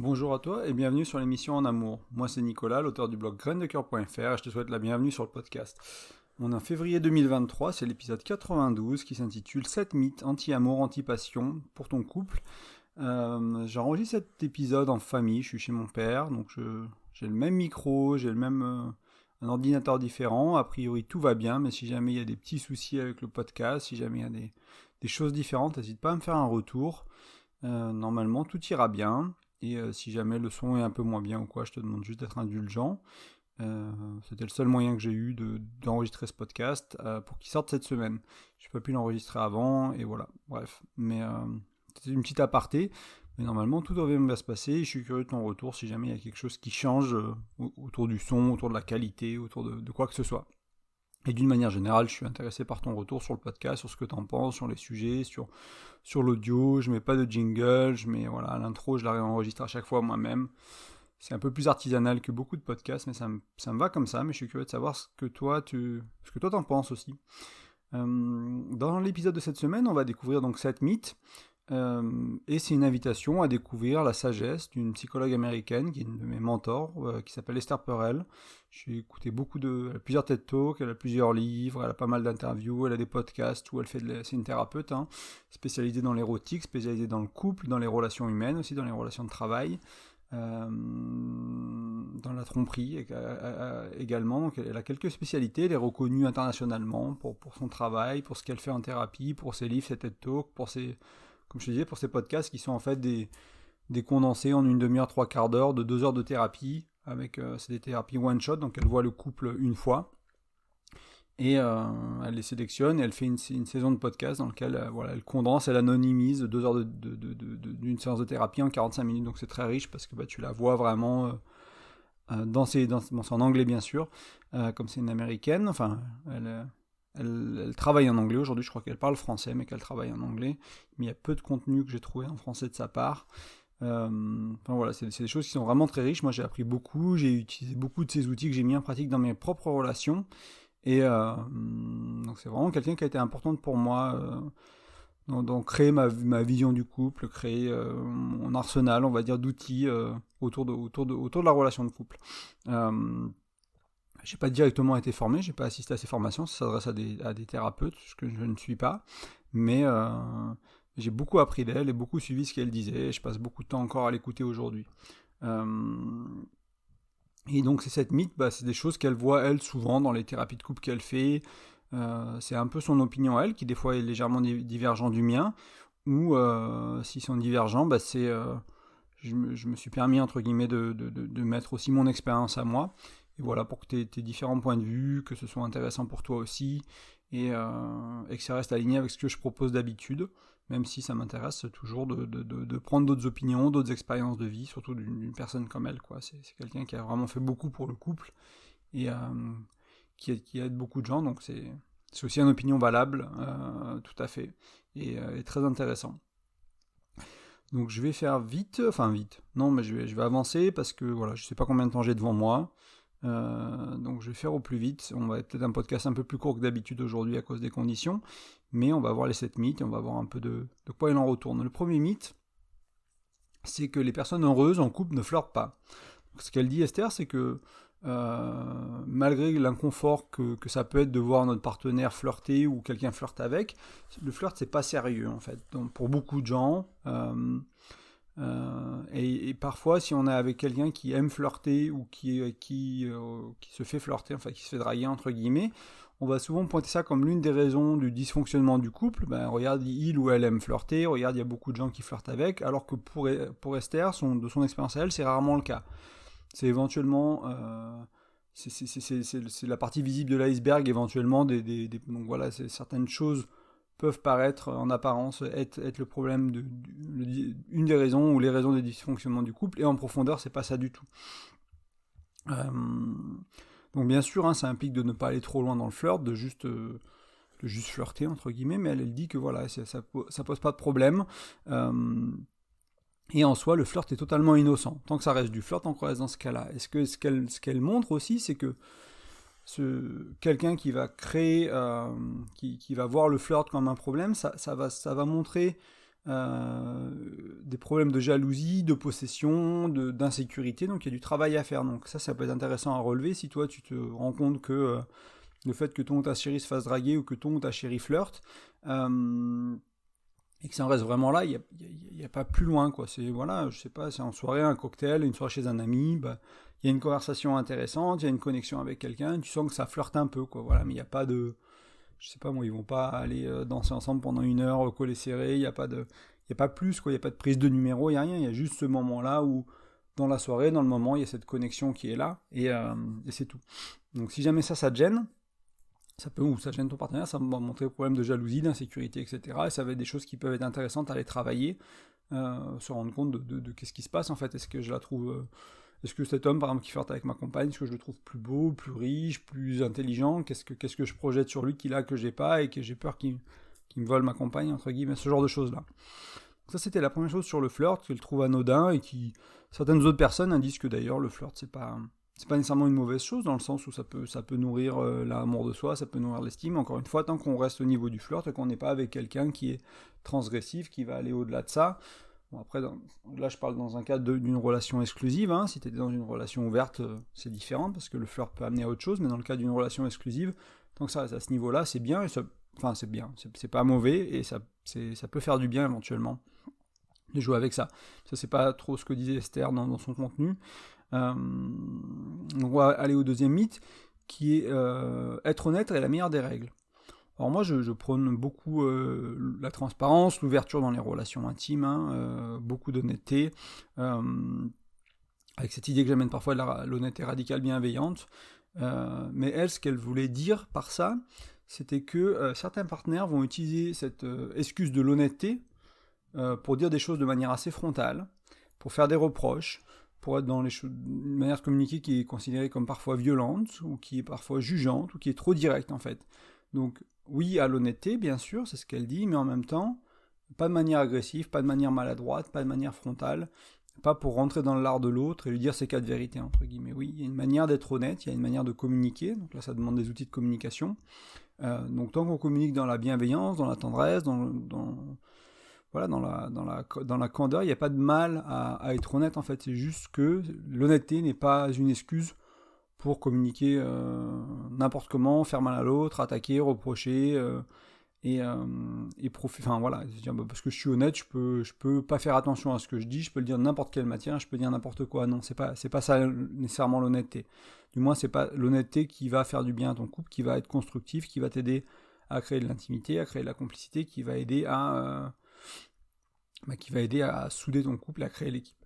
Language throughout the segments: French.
Bonjour à toi et bienvenue sur l'émission En Amour. Moi c'est Nicolas, l'auteur du blog graindecoeur.fr et je te souhaite la bienvenue sur le podcast. On est en février 2023, c'est l'épisode 92 qui s'intitule 7 mythes anti-amour, anti-passion pour ton couple. J'enregistre cet épisode en famille, je suis chez mon père, donc j'ai le même micro, j'ai le même un ordinateur différent. A priori tout va bien, mais si jamais il y a des petits soucis avec le podcast, si jamais il y a des choses différentes, n'hésite pas à me faire un retour. Normalement tout ira bien. Et si jamais le son est un peu moins bien ou quoi, je te demande juste d'être indulgent. C'était le seul moyen que j'ai eu d'enregistrer ce podcast pour qu'il sorte cette semaine. Je n'ai pas pu l'enregistrer avant, et voilà. Bref, mais c'était une petite aparté. Mais normalement, tout devrait bien se passer. Et je suis curieux de ton retour si jamais il y a quelque chose qui change autour du son, autour de la qualité, autour de quoi que ce soit. Et d'une manière générale, je suis intéressé par ton retour sur le podcast, sur ce que tu en penses, sur les sujets, sur l'audio. Je mets pas de jingle, voilà, l'intro, je la réenregistre à chaque fois moi-même. C'est un peu plus artisanal que beaucoup de podcasts, mais ça me va comme ça. Mais je suis curieux de savoir ce que toi t'en penses aussi. Dans l'épisode de cette semaine, on va découvrir donc 7 mythes. Et c'est une invitation à découvrir la sagesse d'une psychologue américaine qui est une de mes mentors, qui s'appelle Esther Perel. J'ai écouté elle a plusieurs TED Talks, elle a plusieurs livres, elle a pas mal d'interviews, elle a des podcasts où c'est une thérapeute, spécialisée dans l'érotique, spécialisée dans le couple, dans les relations humaines aussi, dans les relations de travail, dans la tromperie également. Donc elle a quelques spécialités, elle est reconnue internationalement pour son travail, pour ce qu'elle fait en thérapie, pour ses livres, ses TED Talks, comme je te disais, pour ces podcasts qui sont en fait des condensés en une demi-heure, trois quarts d'heure, de 2 heures de thérapie, c'est des thérapies one-shot, donc elle voit le couple une fois, et elle les sélectionne, et elle fait une saison de podcast dans laquelle elle condense, elle anonymise 2 heures d'une séance de thérapie en 45 minutes, donc c'est très riche parce que tu la vois vraiment dans son anglais bien sûr, comme c'est une américaine, elle travaille en anglais aujourd'hui, je crois qu'elle parle français, mais qu'elle travaille en anglais. Mais il y a peu de contenu que j'ai trouvé en français de sa part. C'est des choses qui sont vraiment très riches. Moi, j'ai appris beaucoup, j'ai utilisé beaucoup de ces outils que j'ai mis en pratique dans mes propres relations. Et donc, c'est vraiment quelqu'un qui a été importante pour moi dans créer ma vision du couple, créer mon arsenal, on va dire, d'outils autour de la relation de couple. J'ai pas directement été formé, j'ai pas assisté à ces formations, ça s'adresse à des thérapeutes, ce que je ne suis pas, mais j'ai beaucoup appris d'elle et beaucoup suivi ce qu'elle disait, et je passe beaucoup de temps encore à l'écouter aujourd'hui. Et donc cette mythe, c'est des choses qu'elle voit elle souvent dans les thérapies de couple qu'elle fait, c'est un peu son opinion elle, qui des fois est légèrement divergent du mien, ou s'ils sont divergents, je me suis permis entre guillemets de mettre aussi mon expérience à moi. Et voilà, pour que tu aies tes différents points de vue, que ce soit intéressant pour toi aussi, et que ça reste aligné avec ce que je propose d'habitude, même si ça m'intéresse toujours de prendre d'autres opinions, d'autres expériences de vie, surtout d'une personne comme elle, quoi. C'est quelqu'un qui a vraiment fait beaucoup pour le couple, et qui aide beaucoup de gens, donc c'est aussi une opinion valable, tout à fait, et très intéressant. Donc je vais faire vite, non mais je vais avancer parce que voilà, je sais pas combien de temps j'ai devant moi. Donc je vais faire au plus vite. On va peut-être un podcast un peu plus court que d'habitude aujourd'hui à cause des conditions, mais on va voir les 7 mythes et on va voir un peu de quoi il en retourne. Le premier mythe, c'est que les personnes heureuses en couple ne flirtent pas. Donc, ce qu'elle dit Esther, c'est que malgré l'inconfort que ça peut être de voir notre partenaire flirter ou quelqu'un flirte avec, le flirt c'est pas sérieux en fait. Donc pour beaucoup de gens, et parfois, si on est avec quelqu'un qui aime flirter ou qui se fait flirter, enfin qui se fait draguer entre guillemets, on va souvent pointer ça comme l'une des raisons du dysfonctionnement du couple. Regarde, il ou elle aime flirter, regarde, il y a beaucoup de gens qui flirtent avec, alors que pour Esther, de son expérience à elle, c'est rarement le cas. C'est éventuellement... c'est la partie visible de l'iceberg, éventuellement, donc voilà, certaines choses peuvent paraître en apparence être le problème une des raisons ou les raisons des dysfonctionnements du couple, et en profondeur c'est pas ça du tout. Donc bien sûr ça implique de ne pas aller trop loin dans le flirt, de juste flirter entre guillemets, mais elle dit que voilà, ça pose pas de problème, et en soi le flirt est totalement innocent, tant que ça reste du flirt, tant qu'on reste dans ce cas-là. Ce qu'elle montre aussi, c'est que quelqu'un qui va créer, qui va voir le flirt comme un problème, ça va montrer des problèmes de jalousie, de possession, d'insécurité, donc il y a du travail à faire. Donc ça peut être intéressant à relever si toi tu te rends compte que le fait que ton ou ta chérie se fasse draguer ou que ton ou ta chérie flirte, et que ça en reste vraiment là, il y a pas plus loin, quoi. C'est, voilà, je sais pas, c'est en soirée, un cocktail, une soirée chez un ami, bah, il y a une conversation intéressante, il y a une connexion avec quelqu'un, tu sens que ça flirte un peu, quoi, voilà, mais il n'y a pas de, je sais pas moi, ils vont pas aller danser ensemble pendant 1 heure, collés serrés, il y a pas plus, quoi, il y a pas de prise de numéro, il y a rien, il y a juste ce moment-là où, dans la soirée, dans le moment, il y a cette connexion qui est là, et c'est tout. Donc si jamais ça te gêne, ça gêne ton partenaire, ça va montrer des problèmes de jalousie, d'insécurité, etc. Et ça va être des choses qui peuvent être intéressantes à aller travailler, se rendre compte de qu'est-ce qui se passe en fait. Est-ce que je la trouve, est-ce que cet homme par exemple qui flirte avec ma compagne, est-ce que je le trouve plus beau, plus riche, plus intelligent, qu'est-ce que je projette sur lui qu'il a que j'ai pas et que j'ai peur qu'il me vole ma compagne entre guillemets, ce genre de choses là. Donc ça c'était la première chose sur le flirt, qu'elle trouve anodin et qui certaines autres personnes disent que d'ailleurs le flirt c'est pas nécessairement une mauvaise chose, dans le sens où ça peut nourrir l'amour de soi, ça peut nourrir l'estime. Encore une fois, tant qu'on reste au niveau du flirt et qu'on n'est pas avec quelqu'un qui est transgressif, qui va aller au-delà de ça. Bon, après, là, je parle dans un cadre d'une relation exclusive. Hein. Si tu es dans une relation ouverte, c'est différent, parce que le flirt peut amener à autre chose, mais dans le cas d'une relation exclusive, tant que ça reste à ce niveau-là, c'est bien, enfin, c'est bien, c'est pas mauvais, et ça peut faire du bien éventuellement de jouer avec ça. Ça, c'est pas trop ce que disait Esther dans son contenu. Donc on va aller au deuxième mythe, qui est être honnête est la meilleure des règles. Alors moi je prône beaucoup la transparence, l'ouverture dans les relations intimes, beaucoup d'honnêteté, avec cette idée que j'amène parfois de l'honnêteté radicale bienveillante, mais elle, ce qu'elle voulait dire par ça, c'était que certains partenaires vont utiliser cette excuse de l'honnêteté pour dire des choses de manière assez frontale, pour faire des reproches, pour être dans une manière de communiquer qui est considérée comme parfois violente, ou qui est parfois jugeante, ou qui est trop directe en fait. Donc oui à l'honnêteté, bien sûr, c'est ce qu'elle dit, mais en même temps, pas de manière agressive, pas de manière maladroite, pas de manière frontale, pas pour rentrer dans l'art de l'autre et lui dire ses quatre vérités, entre guillemets. Oui, il y a une manière d'être honnête, il y a une manière de communiquer, donc là ça demande des outils de communication. Donc tant qu'on communique dans la bienveillance, dans la tendresse, voilà, dans la candeur, il n'y a pas de mal à être honnête en fait, c'est juste que l'honnêteté n'est pas une excuse pour communiquer n'importe comment, faire mal à l'autre, attaquer, reprocher, enfin voilà, dire, parce que je suis honnête, je peux pas faire attention à ce que je dis, je peux le dire de n'importe quelle matière, je peux dire n'importe quoi. Non, c'est pas ça nécessairement l'honnêteté. Du moins, c'est pas l'honnêteté qui va faire du bien à ton couple, qui va être constructif, qui va t'aider à créer de l'intimité, à créer de la complicité, qui va aider à souder ton couple, à créer l'équipe.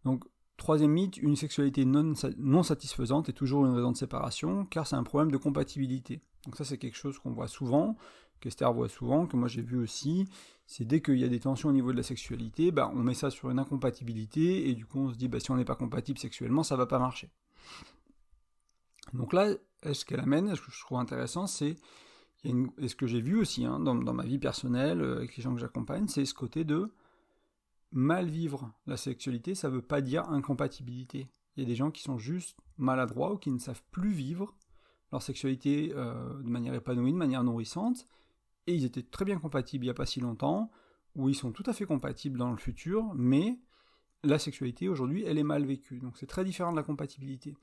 Donc, troisième mythe, une sexualité non satisfaisante est toujours une raison de séparation, car c'est un problème de compatibilité. Donc ça, c'est quelque chose qu'on voit souvent, qu'Esther voit souvent, que moi j'ai vu aussi, c'est dès qu'il y a des tensions au niveau de la sexualité, on met ça sur une incompatibilité, et du coup on se dit, si on n'est pas compatible sexuellement, ça va pas marcher. Donc là, ce qu'elle amène, ce que je trouve intéressant, et ce que j'ai vu aussi dans ma vie personnelle, avec les gens que j'accompagne, c'est ce côté de mal vivre la sexualité, ça veut pas dire incompatibilité. Il y a des gens qui sont juste maladroits ou qui ne savent plus vivre leur sexualité de manière épanouie, de manière nourrissante, et ils étaient très bien compatibles il n'y a pas si longtemps, ou ils sont tout à fait compatibles dans le futur, mais la sexualité aujourd'hui, elle est mal vécue. Donc c'est très différent de la compatibilité.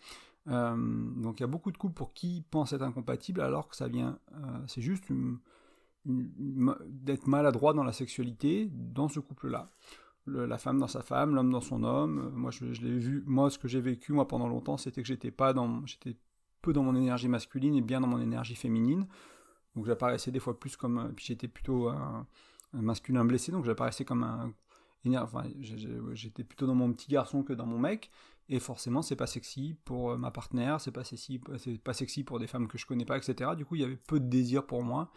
Donc il y a beaucoup de couples pour qui pensent être incompatibles, alors que ça vient, c'est juste d'être maladroit dans la sexualité dans ce couple-là. La femme dans sa femme, l'homme dans son homme. Moi, je l'ai vu. Moi, ce que j'ai vécu pendant longtemps, c'était que j'étais peu dans mon énergie masculine et bien dans mon énergie féminine. Donc j'apparaissais des fois plus comme, puis j'étais plutôt un masculin blessé, donc j'apparaissais comme j'étais plutôt dans mon petit garçon que dans mon mec. Et forcément, c'est pas sexy pour ma partenaire, c'est pas sexy pour des femmes que je connais pas, etc. Du coup, il y avait peu de désir pour moi.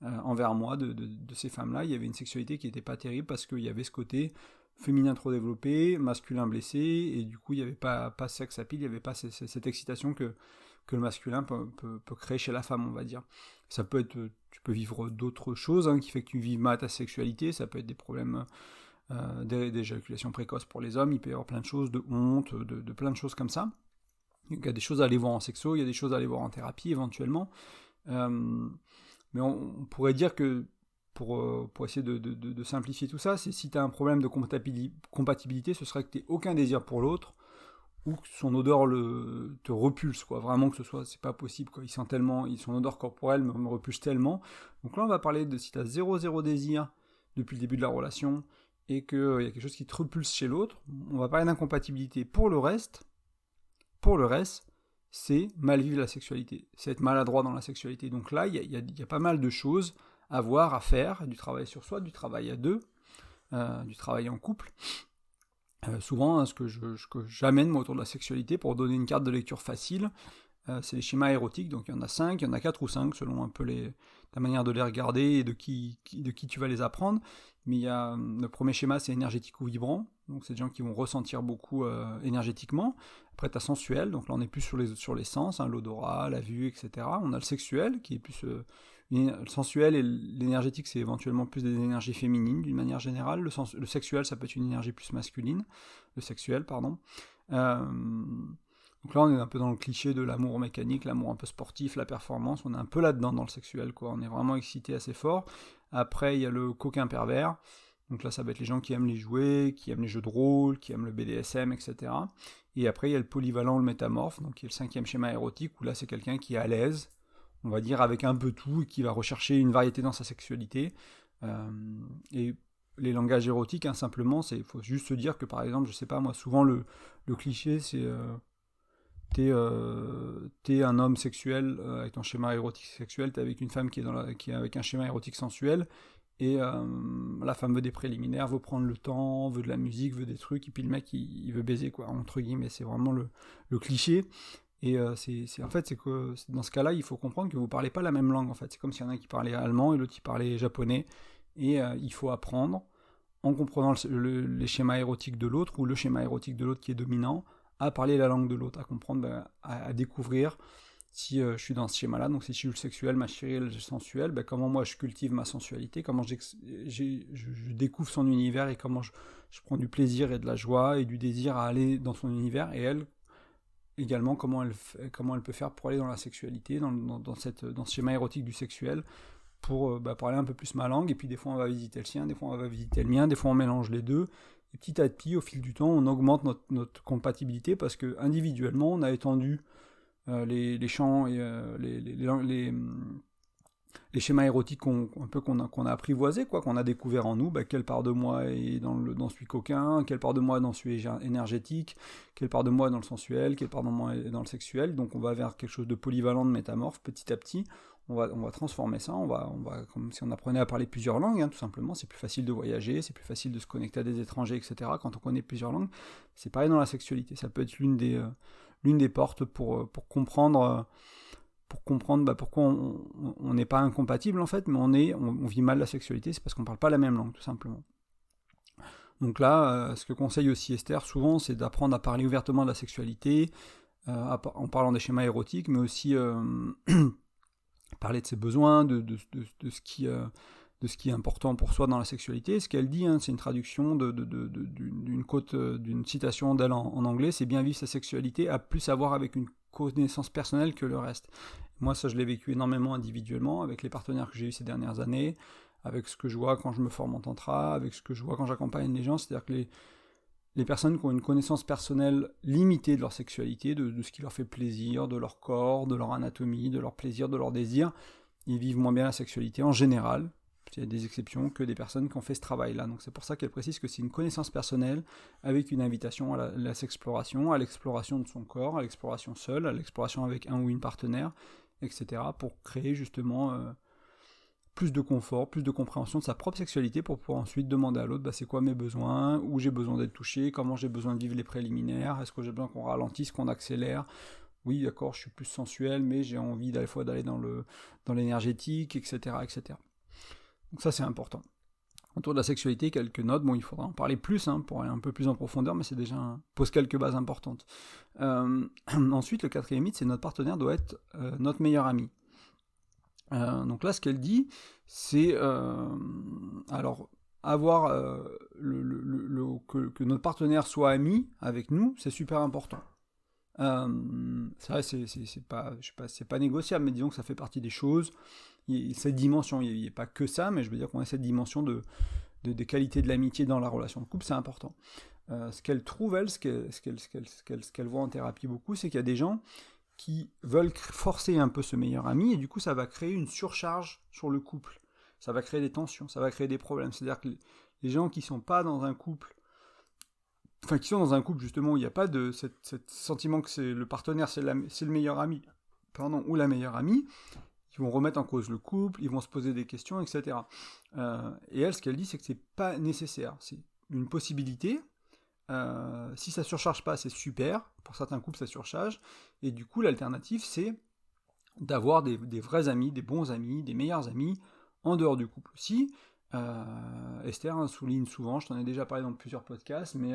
Envers moi de ces femmes-là, il y avait une sexualité qui n'était pas terrible parce qu'il y avait ce côté féminin trop développé, masculin blessé, et du coup il n'y avait pas sexe à pile, il n'y avait pas cette excitation que le masculin peut créer chez la femme, on va dire. Ça peut être, tu peux vivre d'autres choses qui fait que tu vis mal ta sexualité, ça peut être des problèmes d'éjaculation précoce pour les hommes, il peut y avoir plein de choses, de honte, de plein de choses comme ça. Il y a des choses à aller voir en sexo, il y a des choses à aller voir en thérapie éventuellement. Mais on pourrait dire que pour essayer de simplifier tout ça, c'est si tu as un problème de compatibilité, ce serait que tu n'aies aucun désir pour l'autre, ou que son odeur te repulse, quoi. Vraiment que c'est pas possible, quoi. Il sent tellement, son odeur corporelle me repulse tellement. Donc là, on va parler de si tu as zéro désir depuis le début de la relation, et qu'il y a quelque chose qui te repulse chez l'autre, on va parler d'incompatibilité. Pour le reste, c'est mal vivre la sexualité, c'est être maladroit dans la sexualité. Donc là, il y a pas mal de choses à voir, à faire, du travail sur soi, du travail à deux, du travail en couple. Souvent, ce que j'amène moi autour de la sexualité, pour donner une carte de lecture facile, c'est les schémas érotiques. Donc il y en a 5, il y en a 4 ou 5, selon un peu ta manière de les regarder et de qui tu vas les apprendre. Mais il y a le premier schéma, c'est énergétique ou vibrant. Donc c'est des gens qui vont ressentir beaucoup énergétiquement. Après, tu as sensuel, donc là on est plus sur les sens, hein, l'odorat, la vue, etc. On a le sexuel, qui est plus... le sensuel et l'énergétique, c'est éventuellement plus des énergies féminines, d'une manière générale. Le sexuel, ça peut être une énergie plus masculine. Le sexuel, pardon. Donc là, on est un peu dans le cliché de l'amour mécanique, l'amour un peu sportif, la performance. On est un peu là-dedans dans le sexuel, quoi. On est vraiment excité assez fort. Après, il y a le coquin pervers. Donc là, ça va être les gens qui aiment les jouets, qui aiment les jeux de rôle, qui aiment le BDSM, etc. Et après, il y a le polyvalent, le métamorphe, donc qui est le 5e schéma érotique, où là, c'est quelqu'un qui est à l'aise, on va dire, avec un peu tout, et qui va rechercher une variété dans sa sexualité. Et les langages érotiques, hein, simplement, il faut juste se dire que, par exemple, je sais pas, moi, souvent, le cliché, c'est... t'es un homme sexuel avec ton schéma érotique sexuel, t'es avec une femme qui est avec un schéma érotique sensuel, et la femme veut des préliminaires, veut prendre le temps, veut de la musique, veut des trucs, et puis le mec il veut baiser, quoi, entre guillemets. C'est vraiment le cliché. Et en fait, c'est que dans ce cas-là, il faut comprendre que vous parlez pas la même langue, en fait. C'est comme s'il y en a un qui parlait allemand et l'autre qui parlait japonais, et il faut apprendre, en comprenant les schémas érotiques de l'autre, ou le schéma érotique de l'autre qui est dominant, à parler la langue de l'autre, à comprendre, à découvrir si je suis dans ce schéma-là. Donc si je suis le sexuel, ma chérie, le sensuel, comment moi je cultive ma sensualité, comment je découvre son univers, et comment je prends du plaisir et de la joie et du désir à aller dans son univers, et elle également comment elle peut faire pour aller dans la sexualité, dans ce schéma érotique du sexuel, pour aller un peu plus ma langue. Et puis des fois on va visiter le sien, des fois on va visiter le mien, des fois on mélange les deux. Et petit à petit, au fil du temps, on augmente notre compatibilité, parce que individuellement, on a étendu les champs et les schémas érotiques qu'on a apprivoisés, quoi, qu'on a découvert en nous. Quelle part de moi est dans celui coquin, quelle part de moi est dans celui énergétique, quelle part de moi est dans le sensuel, quelle part de moi est dans le sexuel. Donc on va vers quelque chose de polyvalent, de métamorphe, petit à petit. On va transformer ça, on va comme si on apprenait à parler plusieurs langues, hein, tout simplement. C'est plus facile de voyager, c'est plus facile de se connecter à des étrangers, etc. Quand on connaît plusieurs langues. C'est pareil dans la sexualité, ça peut être l'une des portes pour comprendre pourquoi on n'est pas incompatible, en fait, mais on vit mal la sexualité, c'est parce qu'on ne parle pas la même langue, tout simplement. Donc là, ce que conseille aussi Esther, souvent, c'est d'apprendre à parler ouvertement de la sexualité, en parlant des schémas érotiques, mais aussi... parler de ses besoins, de ce qui est important pour soi dans la sexualité. Ce qu'elle dit, hein, c'est une traduction d'une citation d'elle en anglais, c'est bien vivre sa sexualité, à plus avoir avec une connaissance personnelle que le reste. Moi, ça, je l'ai vécu énormément individuellement, avec les partenaires que j'ai eus ces dernières années, avec ce que je vois quand je me forme en tantra, avec ce que je vois quand j'accompagne les gens. C'est-à-dire que les personnes qui ont une connaissance personnelle limitée de leur sexualité, de ce qui leur fait plaisir, de leur corps, de leur anatomie, de leur plaisir, de leur désir, ils vivent moins bien la sexualité en général. Il y a des exceptions, que des personnes qui ont fait ce travail-là. Donc c'est pour ça qu'elle précise que c'est une connaissance personnelle avec une invitation à la sexploration, à l'exploration de son corps, à l'exploration seule, à l'exploration avec un ou une partenaire, etc. pour créer justement... plus de confort, plus de compréhension de sa propre sexualité, pour pouvoir ensuite demander à l'autre c'est quoi mes besoins, où j'ai besoin d'être touché, comment j'ai besoin de vivre les préliminaires, est-ce que j'ai besoin qu'on ralentisse, qu'on accélère. Oui, d'accord, je suis plus sensuel, mais j'ai envie à la fois d'aller dans l'énergétique, etc., etc. Donc ça, c'est important. Autour de la sexualité, quelques notes. Bon, il faudra en parler plus, hein, pour aller un peu plus en profondeur, mais c'est déjà pose quelques bases importantes. Ensuite, le 4e mythe, c'est notre partenaire doit être notre meilleur ami. Donc là, ce qu'elle dit, c'est alors avoir que notre partenaire soit ami avec nous, c'est super important. C'est vrai, c'est pas négociable, mais disons que ça fait partie des choses. Cette dimension, il n'y a pas que ça, mais je veux dire qu'on a cette dimension des qualités de l'amitié dans la relation de couple, c'est important. Ce qu'elle trouve, elle, ce qu'elle voit en thérapie beaucoup, c'est qu'il y a des gens qui veulent forcer un peu ce meilleur ami, et du coup ça va créer une surcharge sur le couple. Ça va créer des tensions, ça va créer des problèmes. C'est-à-dire que les gens qui sont pas dans un couple, enfin qui sont dans un couple justement où il n'y a pas de cette sentiment que c'est le partenaire, c'est le meilleur ami, pardon, ou la meilleure amie, ils vont remettre en cause le couple, ils vont se poser des questions, etc. Et elle, ce qu'elle dit, c'est que c'est pas nécessaire. C'est une possibilité. Si ça surcharge pas, c'est super. Pour certains couples, ça surcharge. Et du coup, l'alternative, c'est d'avoir des vrais amis, des bons amis, des meilleurs amis en dehors du couple aussi. Esther souligne souvent, je t'en ai déjà parlé dans plusieurs podcasts, mais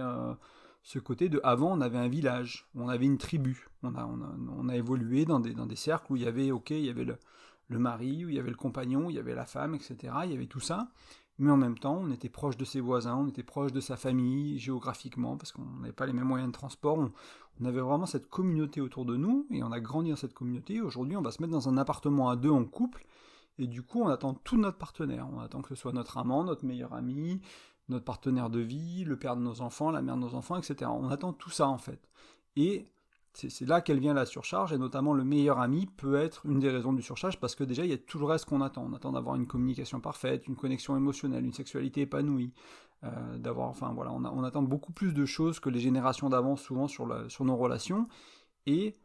ce côté de avant, on avait un village, on avait une tribu. On a évolué dans des cercles où il y avait, il y avait le mari, où il y avait le compagnon, où il y avait la femme, etc. Il y avait tout ça. Mais en même temps, on était proche de ses voisins, on était proche de sa famille, géographiquement, parce qu'on n'avait pas les mêmes moyens de transport. On avait vraiment cette communauté autour de nous, et on a grandi dans cette communauté. Aujourd'hui, on va se mettre dans un appartement à deux en couple, et du coup, on attend tout notre partenaire. On attend que ce soit notre amant, notre meilleur ami, notre partenaire de vie, le père de nos enfants, la mère de nos enfants, etc. On attend tout ça, en fait. Et c'est là qu'elle vient la surcharge, et notamment le meilleur ami peut être une des raisons du surcharge, parce que déjà, il y a tout le reste qu'on attend. On attend d'avoir une communication parfaite, une connexion émotionnelle, une sexualité épanouie, on attend beaucoup plus de choses que les générations d'avant, souvent sur nos relations, et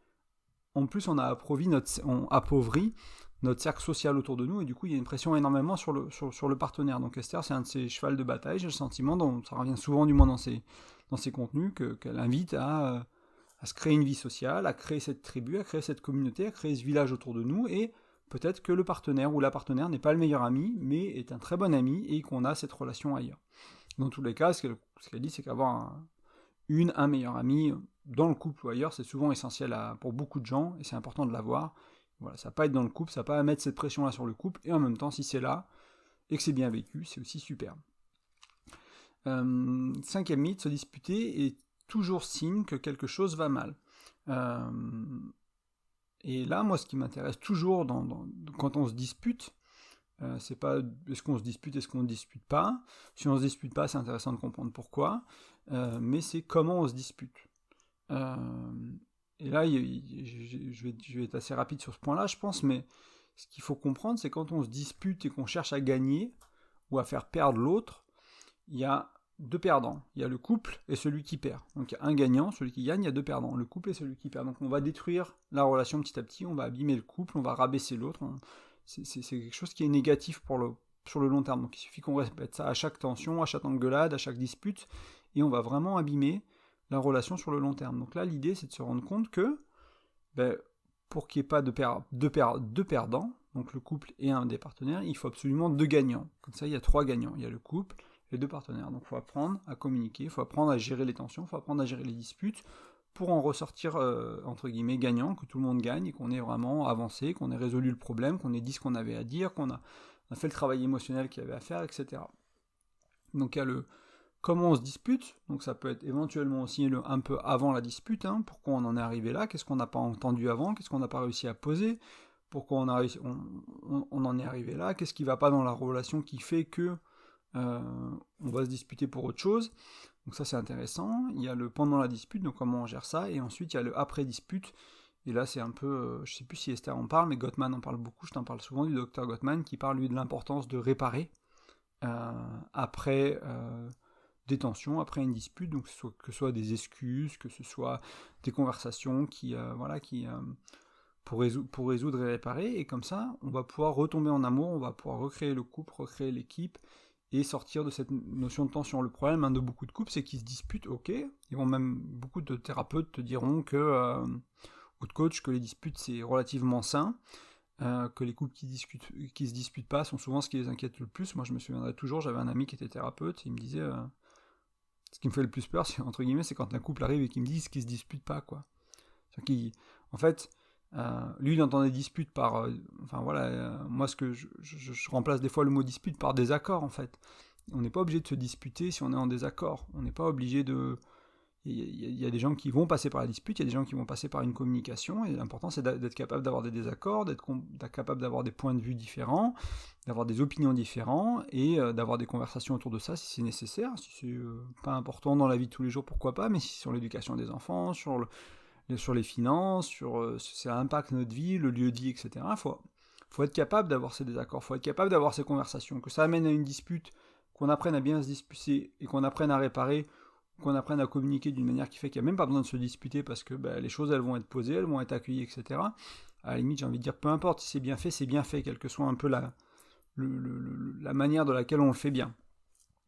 en plus, on appauvrit notre cercle social autour de nous, et du coup, il y a une pression énormément sur le partenaire. Donc Esther, c'est un de ses chevals de bataille, j'ai le sentiment, ça revient souvent du moins dans ses contenus, qu'elle invite à se créer une vie sociale, à créer cette tribu, à créer cette communauté, à créer ce village autour de nous, et peut-être que le partenaire ou la partenaire n'est pas le meilleur ami, mais est un très bon ami, et qu'on a cette relation ailleurs. Dans tous les cas, ce qu'elle dit, c'est qu'avoir un meilleur ami, dans le couple ou ailleurs, c'est souvent essentiel pour beaucoup de gens, et c'est important de l'avoir. Voilà, ça va pas être dans le couple, ça va pas mettre cette pression-là sur le couple, et en même temps, si c'est là, et que c'est bien vécu, c'est aussi super. Cinquième mythe, se disputer est toujours signe que quelque chose va mal. Et là, moi, ce qui m'intéresse toujours quand on se dispute, c'est pas est-ce qu'on se dispute, est-ce qu'on ne dispute pas. Si on se dispute pas, c'est intéressant de comprendre pourquoi, mais c'est comment on se dispute. Et là, je vais être assez rapide sur ce point-là, je pense, mais ce qu'il faut comprendre, c'est quand on se dispute et qu'on cherche à gagner ou à faire perdre l'autre, il y a deux perdants. Il y a le couple et celui qui perd. Donc il y a un gagnant, celui qui gagne, il y a deux perdants, le couple et celui qui perd. Donc on va détruire la relation petit à petit, on va abîmer le couple, on va rabaisser l'autre. C'est quelque chose qui est négatif sur le long terme. Donc il suffit qu'on répète ça à chaque tension, à chaque engueulade, à chaque dispute, et on va vraiment abîmer la relation sur le long terme. Donc là, l'idée, c'est de se rendre compte que pour qu'il n'y ait pas deux perdants, donc le couple et un des partenaires, il faut absolument deux gagnants. Comme ça, il y a trois gagnants. Il y a le couple, les deux partenaires. Donc il faut apprendre à communiquer, il faut apprendre à gérer les tensions, il faut apprendre à gérer les disputes pour en ressortir, entre guillemets, gagnant, que tout le monde gagne et qu'on ait vraiment avancé, qu'on ait résolu le problème, qu'on ait dit ce qu'on avait à dire, qu'on a fait le travail émotionnel qu'il y avait à faire, etc. Donc il y a comment on se dispute, donc ça peut être éventuellement aussi un peu avant la dispute, pourquoi on en est arrivé là, qu'est-ce qu'on n'a pas entendu avant, qu'est-ce qu'on n'a pas réussi à poser, pourquoi on en est arrivé là, qu'est-ce qui ne va pas dans la relation qui fait que on va se disputer pour autre chose. Donc ça c'est intéressant. Il y a le pendant la dispute, donc comment on gère ça, et ensuite il y a le après dispute, et là c'est un peu, je sais plus si Esther en parle, mais Gottman en parle beaucoup, je t'en parle souvent du docteur Gottman, qui parle lui de l'importance de réparer après des tensions, après une dispute, donc que ce soit des excuses, que ce soit des conversations pour résoudre et réparer, et comme ça on va pouvoir retomber en amour, on va pouvoir recréer le couple, recréer l'équipe, et sortir de cette notion de tension. Le problème de beaucoup de couples, c'est qu'ils se disputent, ok, beaucoup de thérapeutes te diront ou de coachs, que les disputes c'est relativement sain, que les couples qui se disputent pas sont souvent ce qui les inquiète le plus. Moi je me souviendrai toujours, j'avais un ami qui était thérapeute, il me disait, ce qui me fait le plus peur, c'est, entre guillemets, c'est quand un couple arrive et qu'il me dit qu'ils se disputent pas, quoi. En fait, lui il entend des disputes par moi ce que je remplace des fois le mot dispute par désaccord, en fait. On n'est pas obligé de se disputer si on est en désaccord, on n'est pas obligé de Il y a des gens qui vont passer par la dispute, il y a des gens qui vont passer par une communication, et l'important c'est d'être capable d'avoir des désaccords, d'être capable d'avoir des points de vue différents, d'avoir des opinions différentes, et d'avoir des conversations autour de ça si c'est nécessaire, si c'est pas important dans la vie de tous les jours, pourquoi pas, mais si sur l'éducation des enfants, sur les finances, sur ça impacte notre vie, le lieu de vie, etc. Faut être capable d'avoir ces désaccords, faut être capable d'avoir ces conversations, que ça amène à une dispute, qu'on apprenne à bien se disputer, et qu'on apprenne à réparer, qu'on apprenne à communiquer d'une manière qui fait qu'il n'y a même pas besoin de se disputer parce que les choses elles vont être posées, elles vont être accueillies, etc. À la limite, j'ai envie de dire, peu importe si c'est bien fait, quelle que soit un peu la manière de laquelle on le fait bien.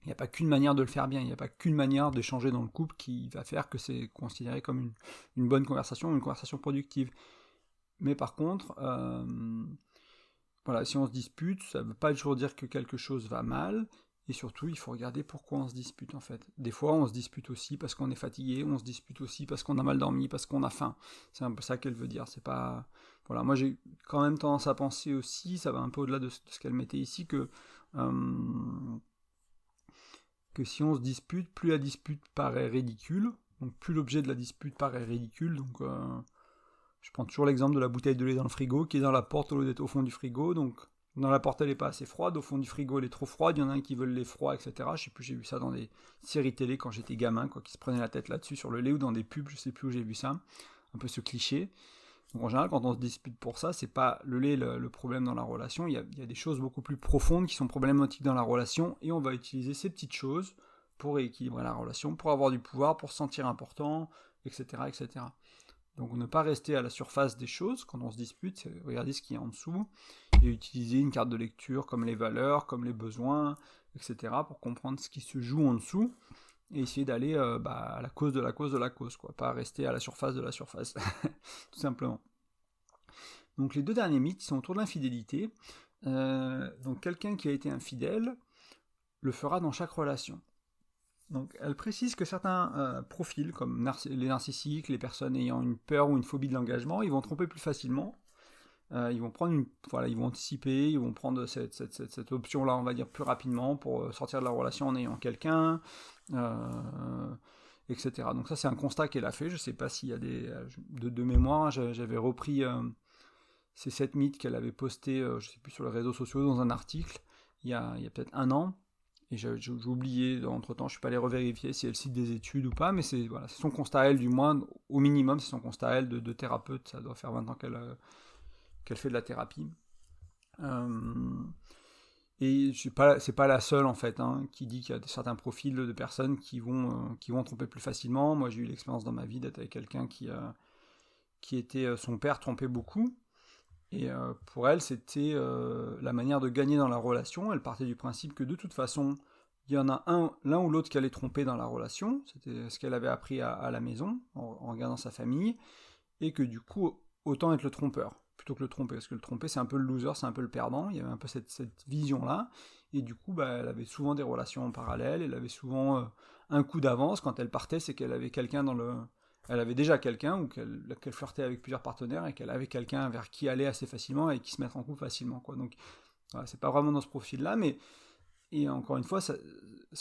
Il n'y a pas qu'une manière de le faire bien, il n'y a pas qu'une manière d'échanger dans le couple qui va faire que c'est considéré comme une bonne conversation, une conversation productive. Mais par contre, si on se dispute, ça ne veut pas toujours dire que quelque chose va mal. Et surtout, il faut regarder pourquoi on se dispute en fait. Des fois, on se dispute aussi parce qu'on est fatigué, on se dispute aussi parce qu'on a mal dormi, parce qu'on a faim. C'est un peu ça qu'elle veut dire. C'est pas... Voilà, moi j'ai quand même tendance à penser aussi, ça va un peu au-delà de ce qu'elle mettait ici, que si on se dispute, plus la dispute paraît ridicule, donc plus l'objet de la dispute paraît ridicule. Donc je prends toujours l'exemple de la bouteille de lait dans le frigo, qui est dans la porte au lieu d'être au fond du frigo, donc dans la porte elle n'est pas assez froide, au fond du frigo elle est trop froide, il y en a un qui veut le lait froid, etc. Je sais plus, j'ai vu ça dans des séries télé quand j'étais gamin, qui se prenaient la tête là-dessus sur le lait, ou dans des pubs, je sais plus où j'ai vu ça, un peu ce cliché. Donc en général, quand on se dispute pour ça, c'est pas le lait le problème dans la relation, il y a des choses beaucoup plus profondes qui sont problématiques dans la relation, et on va utiliser ces petites choses pour rééquilibrer la relation, pour avoir du pouvoir, pour se sentir important, etc., etc. Donc ne pas rester à la surface des choses quand on se dispute, c'est regarder ce qu'il y a en dessous, et utiliser une carte de lecture comme les valeurs, comme les besoins, etc. pour comprendre ce qui se joue en dessous, et essayer d'aller à la cause de la cause de la cause, quoi. Pas rester à la surface de la surface, tout simplement. Donc les deux derniers mythes sont autour de l'infidélité. Donc quelqu'un qui a été infidèle le fera dans chaque relation. Donc, elle précise que certains profils, comme les narcissiques, les personnes ayant une peur ou une phobie de l'engagement, ils vont tromper plus facilement. Ils vont prendre ils vont anticiper, ils vont prendre cette option-là, on va dire, plus rapidement pour sortir de la relation en ayant quelqu'un, etc. Donc ça, c'est un constat qu'elle a fait. Je ne sais pas s'il y a de mémoire, j'avais repris ces 7 mythes qu'elle avait postés, je ne sais plus, sur les réseaux sociaux, dans un article, il y a peut-être un an. Et j'ai oublié, entre-temps, je ne suis pas allé revérifier si elle cite des études ou pas, mais c'est son constat à elle, du moins, au minimum, c'est son constat à elle de thérapeute. Ça doit faire 20 ans qu'elle fait de la thérapie. Et c'est pas la seule, en fait, qui dit qu'il y a certains profils de personnes qui vont tromper plus facilement. Moi, j'ai eu l'expérience dans ma vie d'être avec quelqu'un qui était... son père trompait beaucoup. Et pour elle, c'était la manière de gagner dans la relation. Elle partait du principe que de toute façon, il y en a l'un ou l'autre qui allait tromper dans la relation. C'était ce qu'elle avait appris à la maison, en regardant sa famille. Et que du coup, autant être le trompeur, plutôt que le tromper. Parce que le tromper, c'est un peu le loser, c'est un peu le perdant. Il y avait un peu cette vision-là. Et du coup, elle avait souvent des relations en parallèle. Elle avait souvent un coup d'avance. Quand elle partait, c'est qu'elle avait quelqu'un Elle avait déjà quelqu'un, ou qu'elle flirtait avec plusieurs partenaires, et qu'elle avait quelqu'un vers qui aller assez facilement et qui se mettre en couple facilement, quoi. Donc, voilà, c'est pas vraiment dans ce profil-là, mais, et encore une fois, ce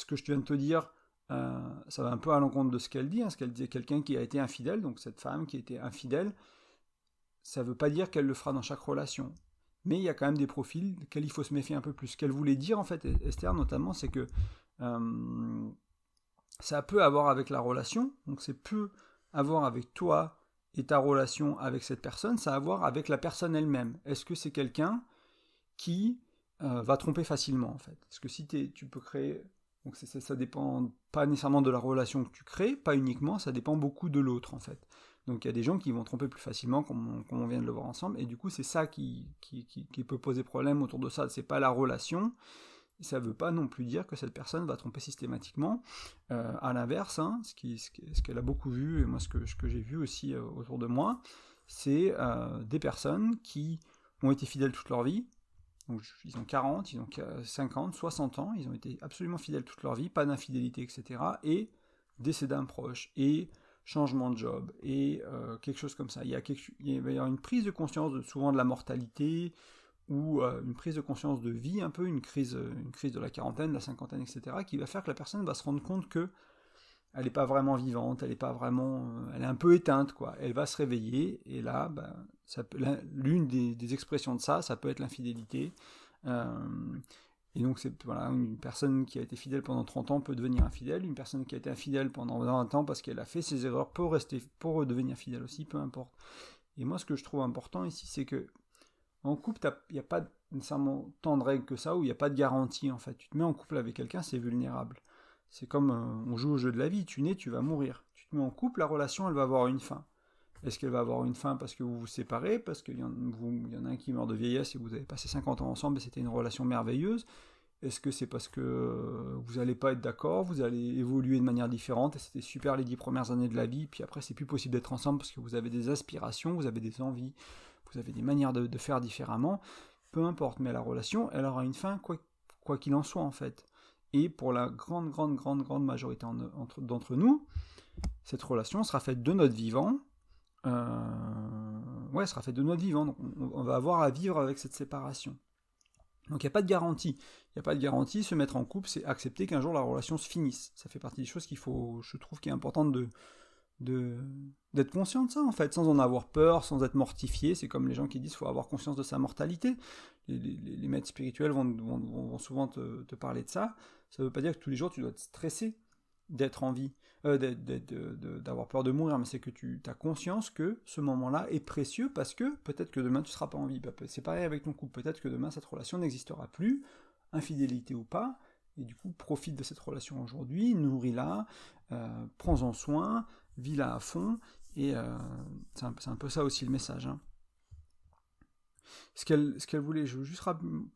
que je viens de te dire, ça va un peu à l'encontre de ce qu'elle dit, ce qu'elle disait, quelqu'un qui a été infidèle, donc cette femme qui a été infidèle, ça veut pas dire qu'elle le fera dans chaque relation. Mais il y a quand même des profils desquels il faut se méfier un peu plus. Ce qu'elle voulait dire, en fait, Esther, notamment, c'est que ça a peu à voir avec la relation, donc c'est peu à voir avec toi et ta relation avec cette personne, ça a à voir avec la personne elle-même. Est-ce que c'est quelqu'un qui va tromper facilement, en fait? Parce que si tu peux créer... Donc ça dépend pas nécessairement de la relation que tu crées, pas uniquement, ça dépend beaucoup de l'autre, en fait. Donc il y a des gens qui vont tromper plus facilement, comme on vient de le voir ensemble, et du coup c'est ça qui peut poser problème autour de ça. C'est pas la relation, ça ne veut pas non plus dire que cette personne va tromper systématiquement. À l'inverse, ce qu'elle a beaucoup vu, et moi ce que j'ai vu aussi autour de moi, c'est des personnes qui ont été fidèles toute leur vie. Donc, ils ont 40, ils ont 50, 60 ans, ils ont été absolument fidèles toute leur vie, pas d'infidélité, etc. Et décès d'un proche, et changement de job, et quelque chose comme ça. Il va y avoir une prise de conscience souvent de la mortalité, ou une prise de conscience de vie, un peu une crise de la quarantaine, de la cinquantaine, etc., qui va faire que la personne va se rendre compte que elle n'est pas vraiment vivante, elle est pas vraiment, elle est un peu éteinte, quoi. Elle va se réveiller, et là, l'une des expressions de ça peut être l'infidélité. Et donc, voilà, une personne qui a été fidèle pendant 30 ans peut devenir infidèle, une personne qui a été infidèle pendant 20 ans parce qu'elle a fait ses erreurs peut redevenir fidèle aussi, peu importe. Et moi, ce que je trouve important ici, c'est que en couple, il n'y a pas nécessairement tant de règles que ça, où il n'y a pas de garantie, en fait. Tu te mets en couple avec quelqu'un, c'est vulnérable. C'est comme on joue au jeu de la vie, tu nais, tu vas mourir. Tu te mets en couple, la relation, elle va avoir une fin. Est-ce qu'elle va avoir une fin parce que vous vous séparez, parce qu'il y en a un qui meurt de vieillesse et vous avez passé 50 ans ensemble et c'était une relation merveilleuse? Est-ce que c'est parce que vous n'allez pas être d'accord, vous allez évoluer de manière différente et c'était super les 10 premières années de la vie, puis après c'est plus possible d'être ensemble parce que vous avez des aspirations, vous avez des envies, vous avez des manières de faire différemment, peu importe, mais la relation, elle aura une fin quoi qu'il en soit en fait. Et pour la grande majorité d'entre nous, cette relation sera faite de notre vivant. Sera faite de notre vivant. Donc on va avoir à vivre avec cette séparation. Donc il n'y a pas de garantie. Il n'y a pas de garantie. Se mettre en couple, c'est accepter qu'un jour la relation se finisse. Ça fait partie des choses je trouve, qu'il est important d'être conscient de ça, en fait, sans en avoir peur, sans être mortifié. C'est comme les gens qui disent qu'il faut avoir conscience de sa mortalité. Les maîtres spirituels vont souvent te parler de ça. Ça ne veut pas dire que tous les jours tu dois te stresser d'être en vie, d'avoir peur de mourir, mais c'est que tu as conscience que ce moment-là est précieux parce que peut-être que demain tu ne seras pas en vie. C'est pareil avec ton couple, peut-être que demain cette relation n'existera plus, infidélité ou pas, et du coup profite de cette relation aujourd'hui, nourris-la, prends-en soin, vis-la à fond, et c'est un peu ça aussi le message. Hein. Ce qu'elle voulait, je veux juste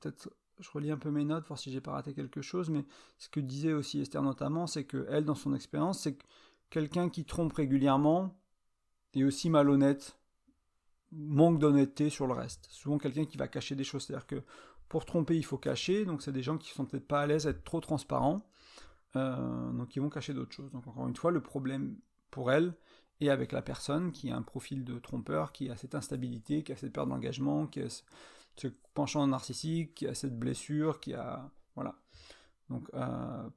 peut-être je relis un peu mes notes, voir si j'ai pas raté quelque chose, mais ce que disait aussi Esther notamment, c'est que elle, dans son expérience, c'est que quelqu'un qui trompe régulièrement est aussi malhonnête, manque d'honnêteté sur le reste. Souvent quelqu'un qui va cacher des choses, c'est-à-dire que pour tromper, il faut cacher, donc c'est des gens qui sont peut-être pas à l'aise à être trop transparents, donc ils vont cacher d'autres choses. Donc encore une fois, le problème pour elle est avec la personne qui a un profil de trompeur, qui a cette instabilité, qui a cette perte d'engagement, qui a ce penchant narcissique, qui a cette blessure, qui a... Voilà. Donc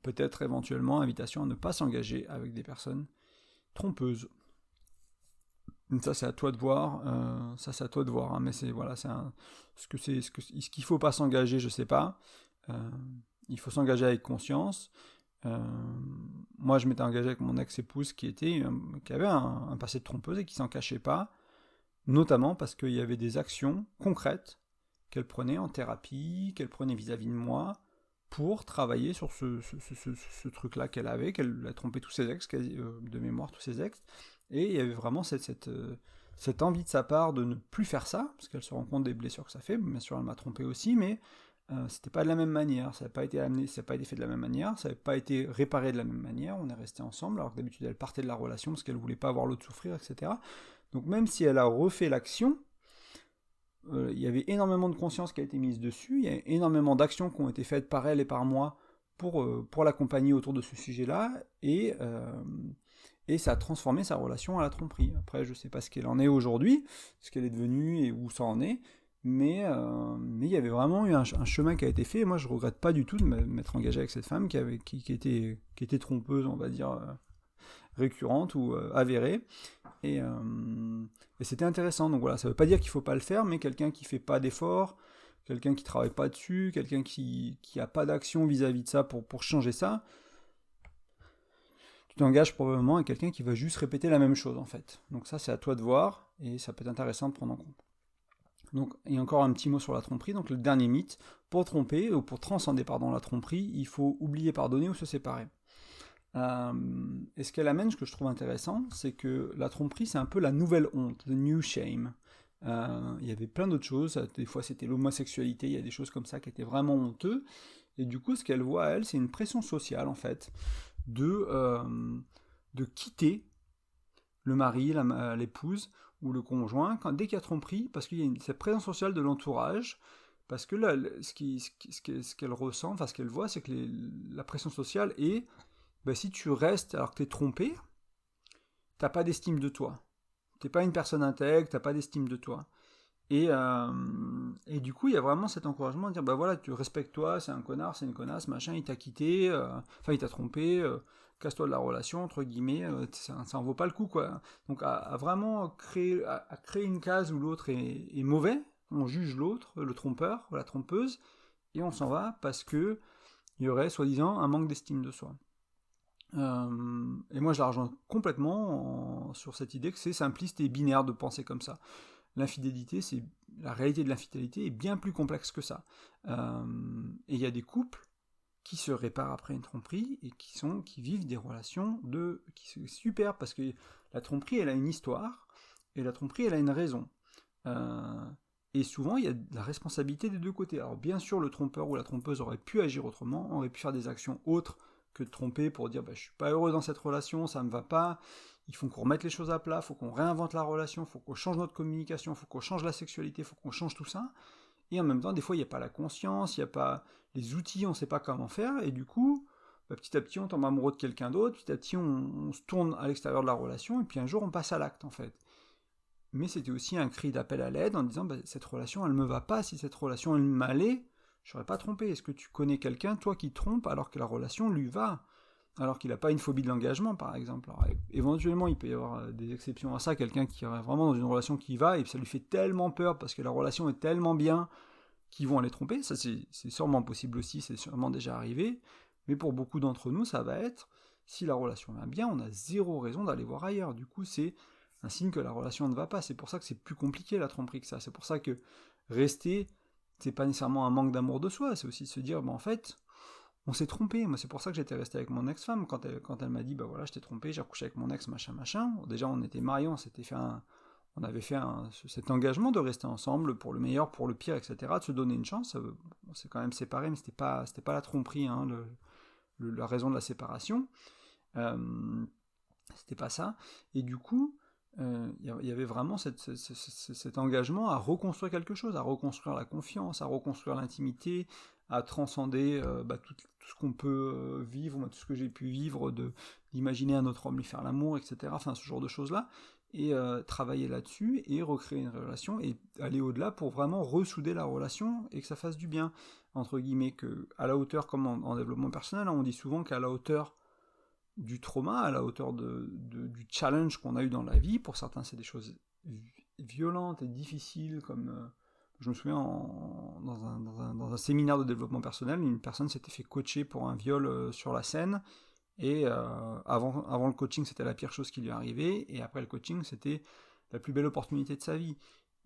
peut-être éventuellement invitation à ne pas s'engager avec des personnes trompeuses. Ça c'est à toi de voir, hein, mais c'est voilà, ce qu'il faut pas s'engager, je sais pas. Il faut s'engager avec conscience. Moi je m'étais engagé avec mon ex-épouse qui avait un passé de trompeuse et qui s'en cachait pas, notamment parce qu'il y avait des actions concrètes qu'elle prenait en thérapie, qu'elle prenait vis-à-vis de moi, pour travailler sur ce truc-là qu'elle a trompé tous ses ex, de mémoire tous ses ex, et il y avait vraiment cette envie de sa part de ne plus faire ça, parce qu'elle se rend compte des blessures que ça fait, bien sûr elle m'a trompé aussi, mais c'était pas de la même manière, ça n'a pas été fait de la même manière, ça n'avait pas été réparé de la même manière, on est resté ensemble, alors que d'habitude elle partait de la relation parce qu'elle voulait pas voir l'autre souffrir, etc. Donc même si elle a refait l'action, il y avait énormément de conscience qui a été mise dessus, il y a énormément d'actions qui ont été faites par elle et par moi pour l'accompagner autour de ce sujet-là, et ça a transformé sa relation à la tromperie. Après, je ne sais pas ce qu'elle en est aujourd'hui, ce qu'elle est devenue et où ça en est, mais il y avait vraiment eu un chemin qui a été fait, et moi je ne regrette pas du tout de m'être engagé avec cette femme qui était trompeuse, on va dire, récurrente ou avérée, et c'était intéressant. Donc voilà, ça veut pas dire qu'il faut pas le faire, mais quelqu'un qui fait pas d'efforts, quelqu'un qui travaille pas dessus, quelqu'un qui a pas d'action vis-à-vis de ça pour changer ça, tu t'engages probablement avec quelqu'un qui va juste répéter la même chose en fait. Donc ça c'est à toi de voir, et ça peut être intéressant de prendre en compte. Donc, il y a encore un petit mot sur la tromperie. Donc le dernier mythe, pour tromper, ou pour transcender la tromperie, il faut oublier, pardonner ou se séparer. Et ce qu'elle amène, ce que je trouve intéressant, c'est que la tromperie, c'est un peu la nouvelle honte, the new shame. Il y avait plein d'autres choses, des fois c'était l'homosexualité, il y a des choses comme ça qui étaient vraiment honteux, et du coup ce qu'elle voit, elle, c'est une pression sociale en fait, de quitter le mari, l'épouse, ou le conjoint, dès qu'il y a tromperie, parce qu'il y a cette présence sociale de l'entourage, parce que là, ce qu'elle ressent, enfin ce qu'elle voit, c'est que la pression sociale est... si tu restes alors que tu es trompé, t'as pas d'estime de toi. T'es pas une personne intègre, t'as pas d'estime de toi. Et du coup, il y a vraiment cet encouragement de dire, bah voilà, tu respectes-toi, c'est un connard, c'est une connasse, machin, il t'a quitté, enfin il t'a trompé, casse-toi de la relation, entre guillemets, ça en vaut pas le coup, quoi. Donc à vraiment créer une case où l'autre est mauvais, on juge l'autre, le trompeur, ou la trompeuse, et on s'en va parce que il y aurait, soi-disant, un manque d'estime de soi. Et moi je la rejoins complètement sur cette idée que c'est simpliste et binaire de penser comme ça. L'infidélité, la réalité de l'infidélité est bien plus complexe que ça. Et il y a des couples qui se réparent après une tromperie et qui vivent des relations qui sont super parce que la tromperie, elle a une histoire et la tromperie, elle a une raison. Et souvent, il y a de la responsabilité des deux côtés. Alors bien sûr, le trompeur ou la trompeuse aurait pu agir autrement, aurait pu faire des actions autres que de tromper pour dire bah, je suis pas heureux dans cette relation, ça me va pas, il faut qu'on remette les choses à plat, il faut qu'on réinvente la relation, il faut qu'on change notre communication, il faut qu'on change la sexualité, il faut qu'on change tout ça. Et en même temps, des fois, il n'y a pas la conscience, il n'y a pas les outils, on ne sait pas comment faire, et du coup, bah, petit à petit, on tombe amoureux de quelqu'un d'autre, petit à petit, on se tourne à l'extérieur de la relation, et puis un jour, on passe à l'acte, en fait. Mais c'était aussi un cri d'appel à l'aide en disant bah, cette relation, elle ne me va pas, si cette relation, elle m'allait, je serais pas trompé. Est-ce que tu connais quelqu'un, toi, qui trompe alors que la relation lui va, alors qu'il n'a pas une phobie de l'engagement, par exemple? Alors, éventuellement, il peut y avoir des exceptions à ça, quelqu'un qui est vraiment dans une relation qui va, et ça lui fait tellement peur parce que la relation est tellement bien qu'ils vont aller tromper. Ça, c'est sûrement possible aussi, c'est sûrement déjà arrivé. Mais pour beaucoup d'entre nous, ça va être, si la relation va bien, on a zéro raison d'aller voir ailleurs. Du coup, c'est un signe que la relation ne va pas. C'est pour ça que c'est plus compliqué la tromperie que ça. C'est pour ça que rester, c'est pas nécessairement un manque d'amour de soi, c'est aussi de se dire, bah, en fait, on s'est trompé. Moi, c'est pour ça que j'étais resté avec mon ex-femme quand elle m'a dit, bah voilà, je t'ai trompé, j'ai recouché avec mon ex, machin, machin. Bon, déjà, on était mariés, on avait fait cet engagement de rester ensemble pour le meilleur, pour le pire, etc., de se donner une chance. On s'est quand même séparés, mais c'était pas la tromperie, hein, la raison de la séparation. C'était pas ça. Et du coup, y avait vraiment cet engagement à reconstruire quelque chose, à reconstruire la confiance, à reconstruire l'intimité, à transcender tout ce qu'on peut vivre, tout ce que j'ai pu vivre, d'imaginer un autre homme lui faire l'amour, etc. Enfin, ce genre de choses-là. Et travailler là-dessus, et recréer une relation, et aller au-delà pour vraiment ressouder la relation, et que ça fasse du bien, entre guillemets, que à la hauteur, comme en développement personnel, hein, on dit souvent qu'à la hauteur du trauma, à la hauteur du challenge qu'on a eu dans la vie. Pour certains, c'est des choses violentes et difficiles, comme je me souviens dans un séminaire de développement personnel, une personne s'était fait coacher pour un viol sur la scène, et avant le coaching, c'était la pire chose qui lui est arrivée, et après le coaching, c'était la plus belle opportunité de sa vie.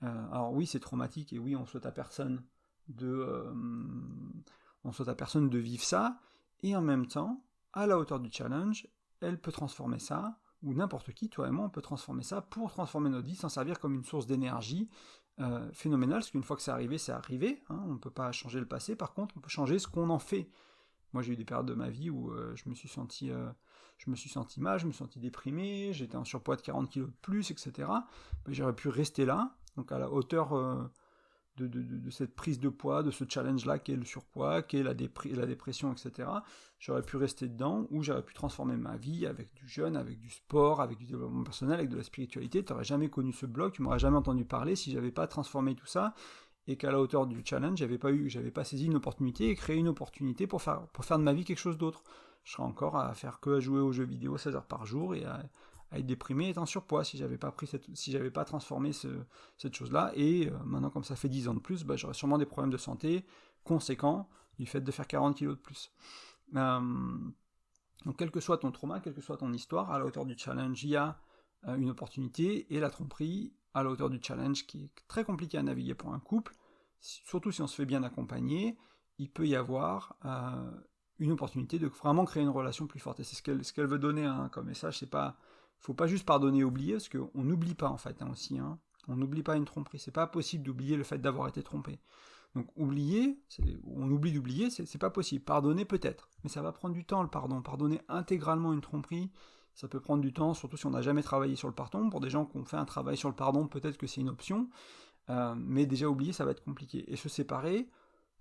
Alors oui, c'est traumatique, et oui, on souhaite à personne de vivre ça, et en même temps, à la hauteur du challenge, elle peut transformer ça, ou n'importe qui, toi et moi, on peut transformer ça pour transformer notre vie, s'en servir comme une source d'énergie phénoménale, parce qu'une fois que c'est arrivé, hein, on ne peut pas changer le passé, par contre, on peut changer ce qu'on en fait. Moi, j'ai eu des périodes de ma vie où je me suis senti mal, je me suis senti déprimé, j'étais en surpoids de 40 kilos de plus, etc. Mais j'aurais pu rester là, donc à la hauteur de cette prise de poids, de ce challenge-là qu'est le surpoids, qu'est la dépression, etc. J'aurais pu rester dedans, ou j'aurais pu transformer ma vie avec du jeûne, avec du sport, avec du développement personnel, avec de la spiritualité. Tu n'aurais jamais connu ce blog, tu m'aurais jamais entendu parler si j'avais pas transformé tout ça, et qu'à la hauteur du challenge, j'avais pas saisi une opportunité et créé une opportunité pour faire de ma vie quelque chose d'autre. Je serais encore à jouer aux jeux vidéo 16 heures par jour, et à être déprimé et être en surpoids si j'avais pas transformé cette chose-là. Et maintenant, comme ça fait 10 ans de plus, bah, j'aurais sûrement des problèmes de santé conséquents du fait de faire 40 kilos de plus. Donc quel que soit ton trauma, quelle que soit ton histoire, à la hauteur du challenge, il y a une opportunité, et la tromperie, à la hauteur du challenge, qui est très compliqué à naviguer pour un couple, surtout si on se fait bien accompagner, il peut y avoir une opportunité de vraiment créer une relation plus forte. Et c'est ce qu'elle veut donner comme message. C'est pas, faut pas juste pardonner et oublier, parce qu'on n'oublie pas en fait aussi. On n'oublie pas une tromperie. C'est pas possible d'oublier le fait d'avoir été trompé. Donc oublier, on oublie d'oublier, c'est pas possible. Pardonner peut-être, mais ça va prendre du temps le pardon. Pardonner intégralement une tromperie, ça peut prendre du temps, surtout si on n'a jamais travaillé sur le pardon. Pour des gens qui ont fait un travail sur le pardon, peut-être que c'est une option, mais déjà oublier, ça va être compliqué. Et se séparer,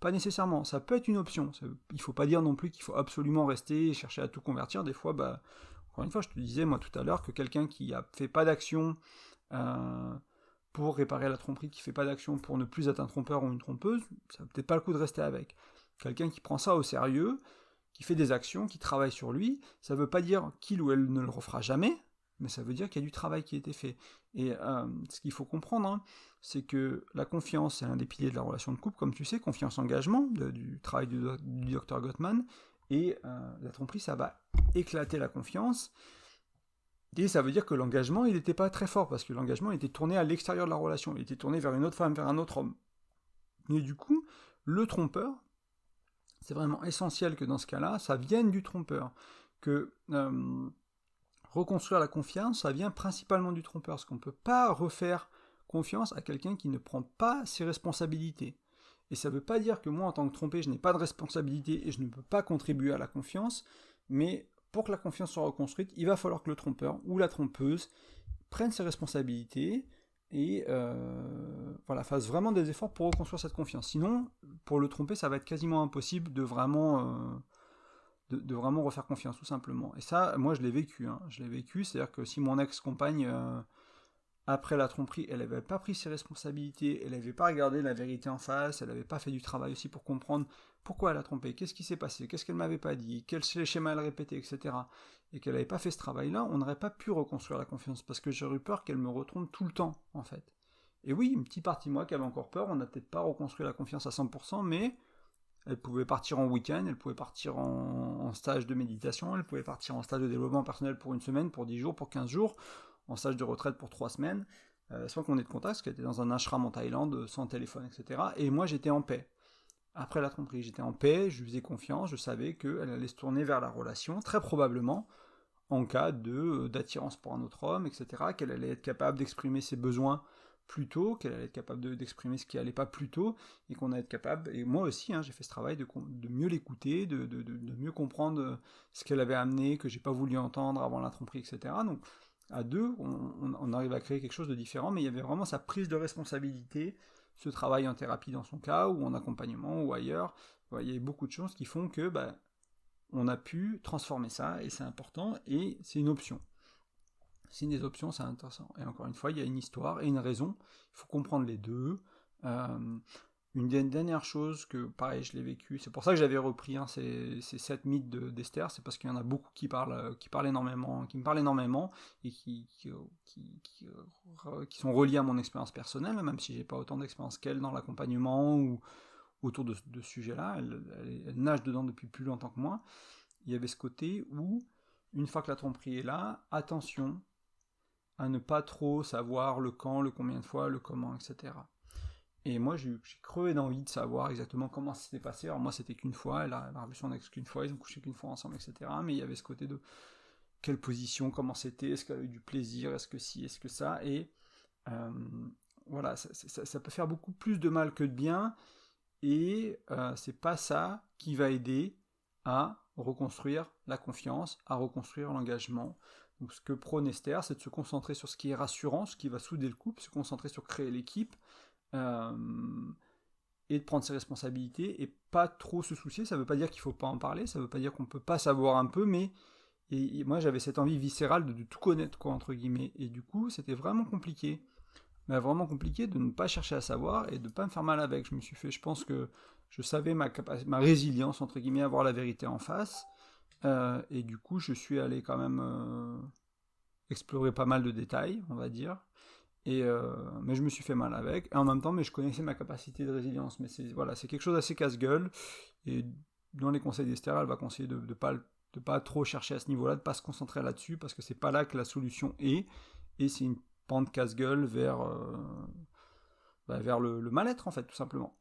pas nécessairement, ça peut être une option. Il ne faut pas dire non plus qu'il faut absolument rester et chercher à tout convertir. Des fois, encore une fois, je te disais moi tout à l'heure que quelqu'un qui a fait pas d'action pour réparer la tromperie, qui fait pas d'action pour ne plus être un trompeur ou une trompeuse, ça vaut peut-être pas le coup de rester avec. Quelqu'un qui prend ça au sérieux, qui fait des actions, qui travaille sur lui, ça veut pas dire qu'il ou elle ne le refera jamais, mais ça veut dire qu'il y a du travail qui a été fait. Et ce qu'il faut comprendre, hein, c'est que la confiance, c'est l'un des piliers de la relation de couple, comme tu sais, confiance-engagement, du travail du Dr Gottman, et la tromperie, ça va éclater la confiance, et ça veut dire que l'engagement, il n'était pas très fort, parce que l'engagement était tourné à l'extérieur de la relation, il était tourné vers une autre femme, vers un autre homme. Et du coup, le trompeur, c'est vraiment essentiel que dans ce cas-là, ça vienne du trompeur, que reconstruire la confiance, ça vient principalement du trompeur, parce qu'on ne peut pas refaire confiance à quelqu'un qui ne prend pas ses responsabilités. Et ça ne veut pas dire que moi, en tant que trompé, je n'ai pas de responsabilité et je ne peux pas contribuer à la confiance, mais pour que la confiance soit reconstruite, il va falloir que le trompeur ou la trompeuse prenne ses responsabilités et fasse vraiment des efforts pour reconstruire cette confiance. Sinon, pour le trompé, ça va être quasiment impossible de vraiment refaire confiance, tout simplement. Et ça, moi, je l'ai vécu. C'est-à-dire que si mon ex-compagne, après la tromperie, elle n'avait pas pris ses responsabilités, elle n'avait pas regardé la vérité en face, elle n'avait pas fait du travail aussi pour comprendre pourquoi elle a trompé, qu'est-ce qui s'est passé, qu'est-ce qu'elle m'avait pas dit, quels schémas elle répétait, etc. Et qu'elle n'avait pas fait ce travail-là, on n'aurait pas pu reconstruire la confiance, parce que j'aurais eu peur qu'elle me retrompe tout le temps, en fait. Et oui, une petite partie de moi qui avait encore peur, on n'a peut-être pas reconstruit la confiance à 100%, mais elle pouvait partir en week-end, elle pouvait partir en stage de méditation, elle pouvait partir en stage de développement personnel pour une semaine, pour 10 jours, pour 15 jours, en stage de retraite pour 3 semaines, sans qu'on ait de contact, parce qu'elle était dans un ashram en Thaïlande, sans téléphone, etc. Et moi, j'étais en paix. Après la tromperie, j'étais en paix, je lui faisais confiance, je savais qu'elle allait se tourner vers la relation, très probablement, en cas d'attirance pour un autre homme, etc., qu'elle allait être capable d'exprimer ses besoins plus tôt, qu'elle allait être capable d'exprimer ce qui allait pas plus tôt, et qu'on allait être capable, et moi aussi, j'ai fait ce travail de mieux l'écouter, de mieux comprendre ce qu'elle avait amené, que j'ai pas voulu entendre avant la tromperie, etc. Donc, à deux, on arrive à créer quelque chose de différent, mais il y avait vraiment sa prise de responsabilité, ce travail en thérapie dans son cas, ou en accompagnement, ou ailleurs. Il y avait beaucoup de choses qui font que on a pu transformer ça, et c'est important, et c'est une option. C'est une des options, c'est intéressant. Et encore une fois, il y a une histoire et une raison, il faut comprendre les deux. Une dernière chose que, pareil, je l'ai vécu, c'est pour ça que j'avais repris ces 7 mythes d'Esther, c'est parce qu'il y en a beaucoup qui me parlent énormément, et qui sont reliés à mon expérience personnelle, même si j'ai pas autant d'expérience qu'elle dans l'accompagnement ou autour de ce sujet-là, elle nage dedans depuis plus longtemps que moi. Il y avait ce côté où, une fois que la tromperie est là, attention à ne pas trop savoir le quand, le combien de fois, le comment, etc. Et moi, j'ai crevé d'envie de savoir exactement comment ça s'était passé. Alors moi, c'était qu'une fois, elle a revu son ex qu'une fois, ils ont couché qu'une fois ensemble, etc. Mais il y avait ce côté de quelle position, comment c'était, est-ce qu'elle a eu du plaisir, est-ce que ci, est-ce que ça, et voilà, ça peut faire beaucoup plus de mal que de bien, et c'est pas ça qui va aider à reconstruire la confiance, à reconstruire l'engagement. Donc ce que prône Esther, c'est de se concentrer sur ce qui est rassurant, ce qui va souder le couple, se concentrer sur créer l'équipe, et de prendre ses responsabilités, et pas trop se soucier. Ça veut pas dire qu'il faut pas en parler, ça veut pas dire qu'on peut pas savoir un peu, mais et moi j'avais cette envie viscérale de tout connaître, quoi, entre guillemets, et du coup c'était vraiment compliqué. Mais vraiment compliqué de ne pas chercher à savoir et de ne pas me faire mal avec. Je pense que je savais ma résilience, entre guillemets, à voir la vérité en face, et du coup je suis allé quand même explorer pas mal de détails, on va dire, mais je me suis fait mal avec, et en même temps, mais je connaissais ma capacité de résilience, mais c'est quelque chose d'assez casse-gueule, et dans les conseils d'Esther, elle va conseiller de pas trop chercher à ce niveau-là, de pas se concentrer là-dessus, parce que c'est pas là que la solution est, et c'est une pente casse-gueule vers le mal-être, en fait, tout simplement.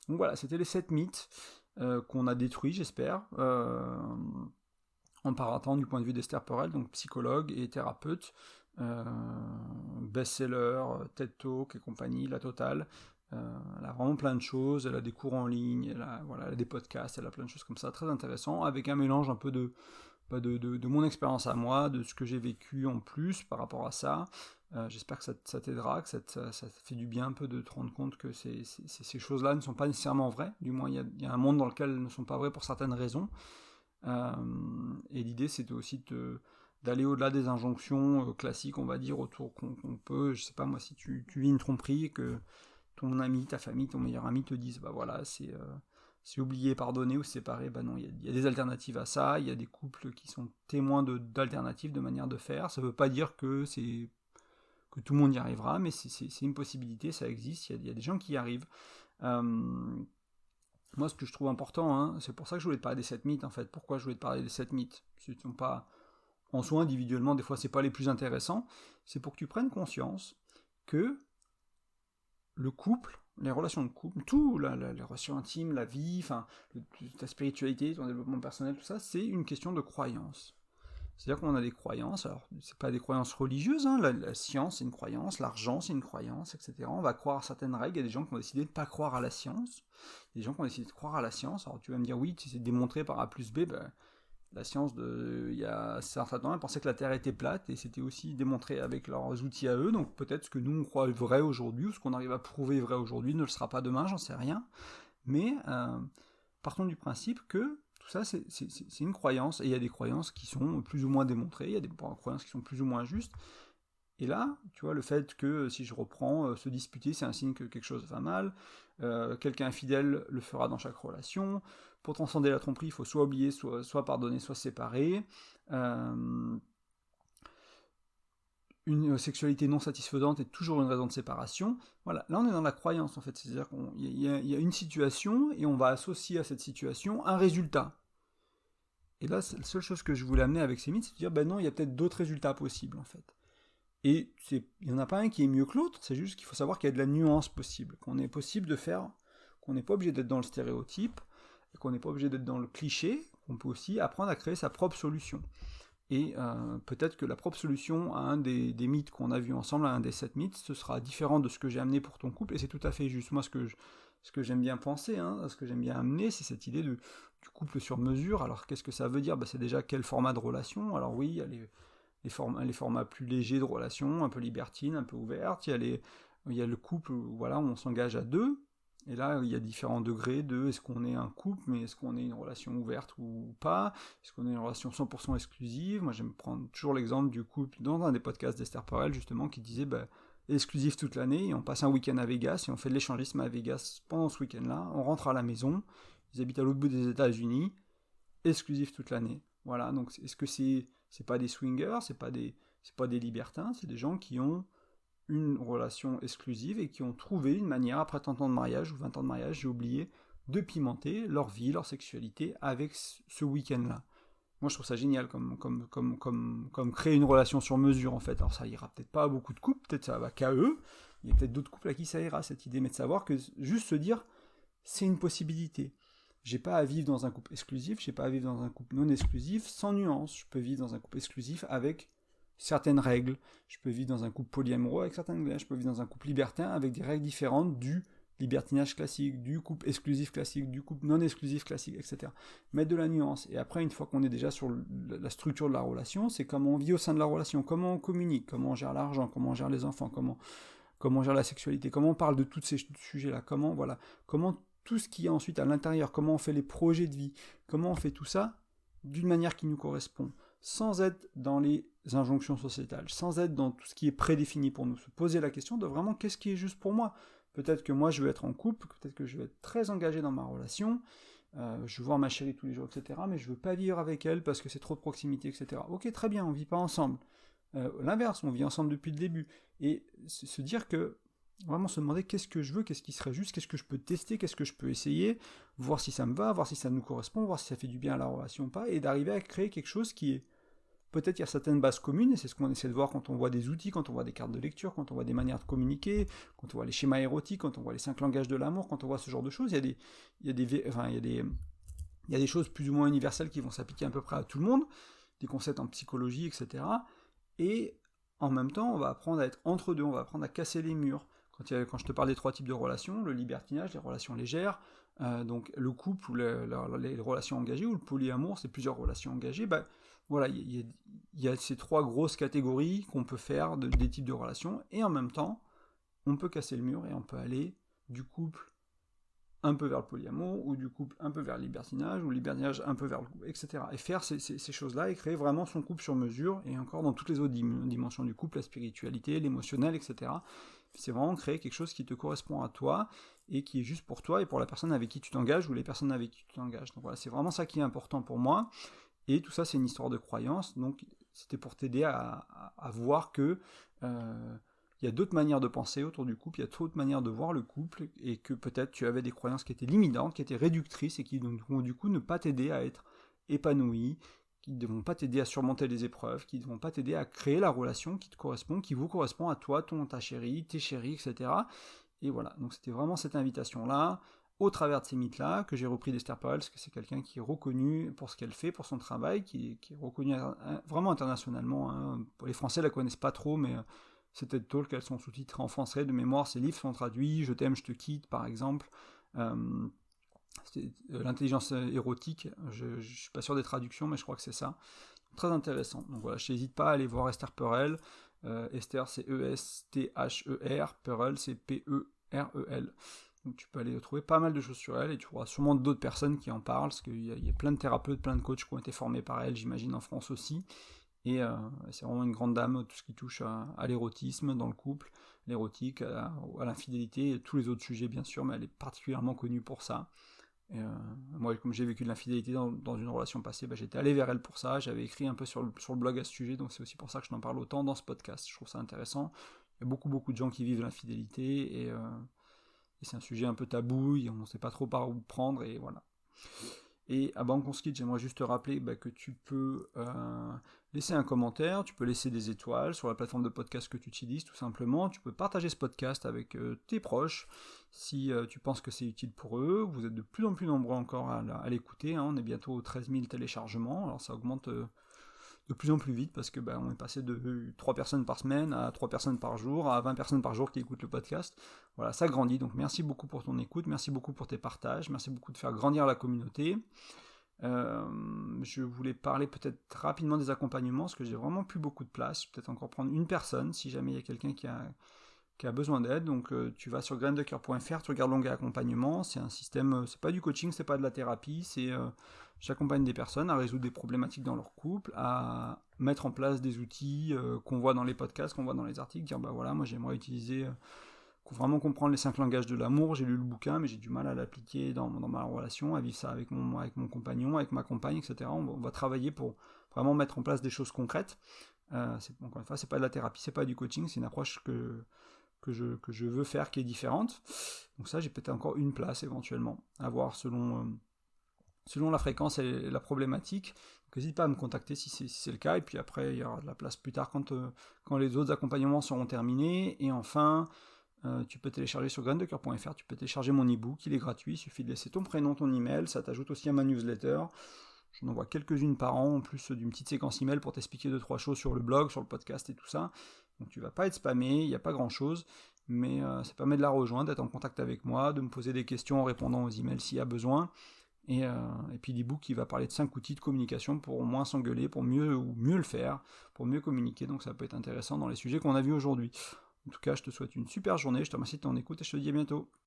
Donc voilà, c'était les 7 mythes qu'on a détruits, j'espère, en partant du point de vue d'Esther Perel, donc psychologue et thérapeute, best-seller, TED Talk et compagnie, la totale. Elle a vraiment plein de choses, elle a des cours en ligne, elle a des podcasts, elle a plein de choses comme ça, très intéressant, avec un mélange un peu de mon expérience à moi, de ce que j'ai vécu en plus par rapport à ça. J'espère que ça t'aidera, que ça fait du bien un peu de te rendre compte que ces choses-là ne sont pas nécessairement vraies, du moins il y a un monde dans lequel elles ne sont pas vraies pour certaines raisons. Et l'idée, c'est aussi d'aller au-delà des injonctions classiques, on va dire, autour qu'on peut, je sais pas moi, si tu vis une tromperie et que ton ami, ta famille, ton meilleur ami te disent, bah voilà, c'est oublier, pardonner ou se séparer, bah non, il y a des alternatives à ça, il y a des couples qui sont témoins d'alternatives, de manières de faire, ça veut pas dire que tout le monde y arrivera, mais c'est une possibilité, ça existe, il y a des gens qui y arrivent. Moi, ce que je trouve important, hein, c'est pour ça que je voulais te parler des 7 mythes, en fait. Pourquoi je voulais te parler des 7 mythes? Ce ne sont pas, en soi, individuellement, des fois, c'est pas les plus intéressants. C'est pour que tu prennes conscience que le couple, les relations de couple, tout, les relations intimes, la vie, ta spiritualité, ton développement personnel, tout ça, c'est une question de croyance. C'est-à-dire qu'on a des croyances, alors c'est pas des croyances religieuses, hein, la science c'est une croyance, l'argent c'est une croyance, etc. On va croire à certaines règles, il y a des gens qui ont décidé de ne pas croire à la science, il y a des gens qui ont décidé de croire à la science, alors tu vas me dire oui, c'est démontré par A plus B, ben, la science, il y a certains temps, ils pensaient que la Terre était plate, et c'était aussi démontré avec leurs outils à eux, donc peut-être ce que nous on croit vrai aujourd'hui, ou ce qu'on arrive à prouver vrai aujourd'hui, ne le sera pas demain, j'en sais rien, mais partons du principe que tout ça, c'est une croyance, et il y a des croyances qui sont plus ou moins démontrées, il y a des croyances qui sont plus ou moins justes, et là, tu vois, le fait que, si je reprends, se disputer, c'est un signe que quelque chose va mal, quelqu'un infidèle le fera dans chaque relation, pour transcender la tromperie, il faut soit oublier, soit pardonner, soit séparer, une sexualité non satisfaisante est toujours une raison de séparation. Voilà, là on est dans la croyance en fait, c'est-à-dire qu'il y a une situation et on va associer à cette situation un résultat. Et là, la seule chose que je voulais amener avec ces mythes, c'est de dire, ben non, il y a peut-être d'autres résultats possibles en fait. Et il n'y en a pas un qui est mieux que l'autre, c'est juste qu'il faut savoir qu'il y a de la nuance possible, qu'on est possible de faire, qu'on n'est pas obligé d'être dans le stéréotype, et qu'on n'est pas obligé d'être dans le cliché, qu'on peut aussi apprendre à créer sa propre solution. Et peut-être que la propre solution à un des mythes qu'on a vu ensemble, à un des 7 mythes, ce sera différent de ce que j'ai amené pour ton couple, et c'est tout à fait juste. Moi, ce que j'aime bien penser, hein, ce que j'aime bien amener, c'est cette idée du couple sur mesure. Alors, qu'est-ce que ça veut dire? C'est déjà quel format de relation. Alors oui, il y a les formats plus légers de relation, un peu libertines, un peu ouvertes. Il y a le couple voilà, où on s'engage à deux. Et là, il y a différents degrés de est-ce qu'on est un couple, mais est-ce qu'on est une relation ouverte ou pas? Est-ce qu'on est une relation 100% exclusive? Moi, j'aime prendre toujours l'exemple du couple dans un des podcasts d'Esther Perel, justement, qui disait exclusif toute l'année, et on passe un week-end à Vegas, et on fait de l'échangisme à Vegas pendant ce week-end-là, on rentre à la maison, ils habitent à l'autre bout des États-Unis, exclusif toute l'année. Voilà, donc est-ce que c'est pas des swingers, c'est pas des libertins, c'est des gens qui ont une relation exclusive et qui ont trouvé une manière, après 30 ans de mariage ou 20 ans de mariage, j'ai oublié, de pimenter leur vie, leur sexualité avec ce week-end-là. Moi, je trouve ça génial comme créer une relation sur mesure, en fait. Alors, ça ira peut-être pas à beaucoup de couples, peut-être ça va qu'à eux. Il y a peut-être d'autres couples à qui ça ira, cette idée, mais de savoir que juste se dire, c'est une possibilité. J'ai pas à vivre dans un couple exclusif, j'ai pas à vivre dans un couple non exclusif, sans nuance. Je peux vivre dans un couple exclusif avec certaines règles. Je peux vivre dans un couple polyamoureux avec certaines règles. Je peux vivre dans un couple libertin avec des règles différentes du libertinage classique, du couple exclusif classique, du couple non exclusif classique, etc. Mettre de la nuance. Et après, une fois qu'on est déjà sur la structure de la relation, c'est comment on vit au sein de la relation, comment on communique, comment on gère l'argent, comment on gère les enfants, comment on gère la sexualité, comment on parle de tous ces sujets-là, comment tout ce qu'il y a ensuite à l'intérieur, comment on fait les projets de vie, comment on fait tout ça d'une manière qui nous correspond, sans être dans les injonctions sociétales, sans être dans tout ce qui est prédéfini pour nous, se poser la question de vraiment qu'est-ce qui est juste pour moi. Peut-être que moi je veux être en couple, peut-être que je veux être très engagé dans ma relation, je veux voir ma chérie tous les jours, etc., mais je veux pas vivre avec elle parce que c'est trop de proximité, etc. Ok, très bien, on vit pas ensemble. L'inverse, on vit ensemble depuis le début. Et se dire que, vraiment se demander qu'est-ce que je veux, qu'est-ce qui serait juste, qu'est-ce que je peux tester, qu'est-ce que je peux essayer, voir si ça me va, voir si ça nous correspond, voir si ça fait du bien à la relation ou pas, et d'arriver à créer quelque chose qui est... Peut-être il y a certaines bases communes, et c'est ce qu'on essaie de voir quand on voit des outils, quand on voit des cartes de lecture, quand on voit des manières de communiquer, quand on voit les schémas érotiques, quand on voit les 5 langages de l'amour, quand on voit ce genre de choses, il y a des choses plus ou moins universelles qui vont s'appliquer à peu près à tout le monde, des concepts en psychologie, etc. Et en même temps, on va apprendre à être entre deux, on va apprendre à casser les murs. Quand je te parle des 3 types de relations, le libertinage, les relations légères, donc le couple ou les relations engagées, ou le polyamour, c'est plusieurs relations engagées, voilà, il y a ces 3 grosses catégories qu'on peut faire des types de relations, et en même temps, on peut casser le mur et on peut aller du couple un peu vers le polyamour, ou du couple un peu vers le libertinage, ou le libertinage un peu vers le couple, etc. Et faire ces choses-là et créer vraiment son couple sur mesure, et encore dans toutes les autres dimensions du couple, la spiritualité, l'émotionnel, etc. C'est vraiment créer quelque chose qui te correspond à toi, et qui est juste pour toi, et pour la personne avec qui tu t'engages, ou les personnes avec qui tu t'engages. Donc voilà, c'est vraiment ça qui est important pour moi, et tout ça c'est une histoire de croyance, donc c'était pour t'aider à voir que... il y a d'autres manières de penser autour du couple, il y a d'autres manières de voir le couple, et que peut-être tu avais des croyances qui étaient limitantes, qui étaient réductrices, et qui vont du coup ne pas t'aider à être épanoui, qui ne vont pas t'aider à surmonter les épreuves, qui ne vont pas t'aider à créer la relation qui te correspond, qui vous correspond à toi, ta chérie, tes chéris, etc. Et voilà, donc c'était vraiment cette invitation-là, au travers de ces mythes-là, que j'ai repris d'Esther Perel, parce que c'est quelqu'un qui est reconnu pour ce qu'elle fait, pour son travail, qui est reconnu vraiment internationalement. Hein. Les Français la connaissent pas trop, mais... c'est TED Talk, elles sont sous-titrées en français, de mémoire, ces livres sont traduits, Je t'aime, je te quitte, par exemple. L'intelligence érotique, je ne suis pas sûr des traductions, mais je crois que c'est ça. Très intéressant. Donc voilà, je n'hésite pas à aller voir Esther Perel. Esther, c'est E-S-T-H-E-R, Perel, c'est P-E-R-E-L. Donc tu peux aller trouver pas mal de choses sur elle, et tu trouveras sûrement d'autres personnes qui en parlent, parce qu'il y a plein de thérapeutes, plein de coachs qui ont été formés par elle, j'imagine, en France aussi. Et c'est vraiment une grande dame, tout ce qui touche à l'érotisme dans le couple, l'érotique, à l'infidélité, et tous les autres sujets bien sûr, mais elle est particulièrement connue pour ça. Et moi, comme j'ai vécu de l'infidélité dans une relation passée, j'étais allé vers elle pour ça, j'avais écrit un peu sur le blog à ce sujet, donc c'est aussi pour ça que je t'en parle autant dans ce podcast. Je trouve ça intéressant. Il y a beaucoup de gens qui vivent l'infidélité, et c'est un sujet un peu tabou, on ne sait pas trop par où prendre, et voilà. Et avant qu'on se quitte, j'aimerais juste te rappeler que tu peux laisser un commentaire, tu peux laisser des étoiles sur la plateforme de podcast que tu utilises, tout simplement. Tu peux partager ce podcast avec tes proches si tu penses que c'est utile pour eux. Vous êtes de plus en plus nombreux encore à l'écouter. Hein. On est bientôt aux 13 000 téléchargements. Alors ça augmente de plus en plus vite parce que on est passé de 3 personnes par semaine à 3 personnes par jour, à 20 personnes par jour qui écoutent le podcast. Voilà, ça grandit. Donc merci beaucoup pour ton écoute, merci beaucoup pour tes partages, merci beaucoup de faire grandir la communauté. Je voulais parler peut-être rapidement des accompagnements, parce que j'ai vraiment plus beaucoup de place. Peut-être encore prendre une personne, si jamais il y a quelqu'un qui a besoin d'aide. Donc tu vas sur graindecoeur.fr, tu regardes l'onglet accompagnement. C'est un système, c'est pas du coaching, c'est pas de la thérapie, c'est j'accompagne des personnes à résoudre des problématiques dans leur couple, à mettre en place des outils qu'on voit dans les podcasts, qu'on voit dans les articles, dire voilà, moi j'aimerais utiliser... vraiment comprendre les 5 langages de l'amour, j'ai lu le bouquin, mais j'ai du mal à l'appliquer dans ma relation, à vivre ça avec mon compagnon, avec ma compagne, etc. On va travailler pour vraiment mettre en place des choses concrètes. Encore une fois, c'est pas de la thérapie, c'est pas du coaching, c'est une approche que je veux faire qui est différente. Donc ça, j'ai peut-être encore une place éventuellement, à voir selon la fréquence et la problématique. Donc n'hésite pas à me contacter si c'est le cas, et puis après, il y aura de la place plus tard quand les autres accompagnements seront terminés. Et enfin... tu peux télécharger sur graindecoeur.fr, tu peux télécharger mon e-book, il est gratuit, il suffit de laisser ton prénom, ton email, ça t'ajoute aussi à ma newsletter. J'en envoie quelques-unes par an, en plus d'une petite séquence email pour t'expliquer 2-3 choses sur le blog, sur le podcast et tout ça. Donc tu vas pas être spammé, il n'y a pas grand-chose, mais ça permet de la rejoindre, d'être en contact avec moi, de me poser des questions en répondant aux emails s'il y a besoin. Et puis l'e-book qui va parler de 5 outils de communication pour au moins s'engueuler, pour mieux le faire, pour mieux communiquer, donc ça peut être intéressant dans les sujets qu'on a vus aujourd'hui. En tout cas, je te souhaite une super journée, je te remercie de ton écoute et je te dis à bientôt.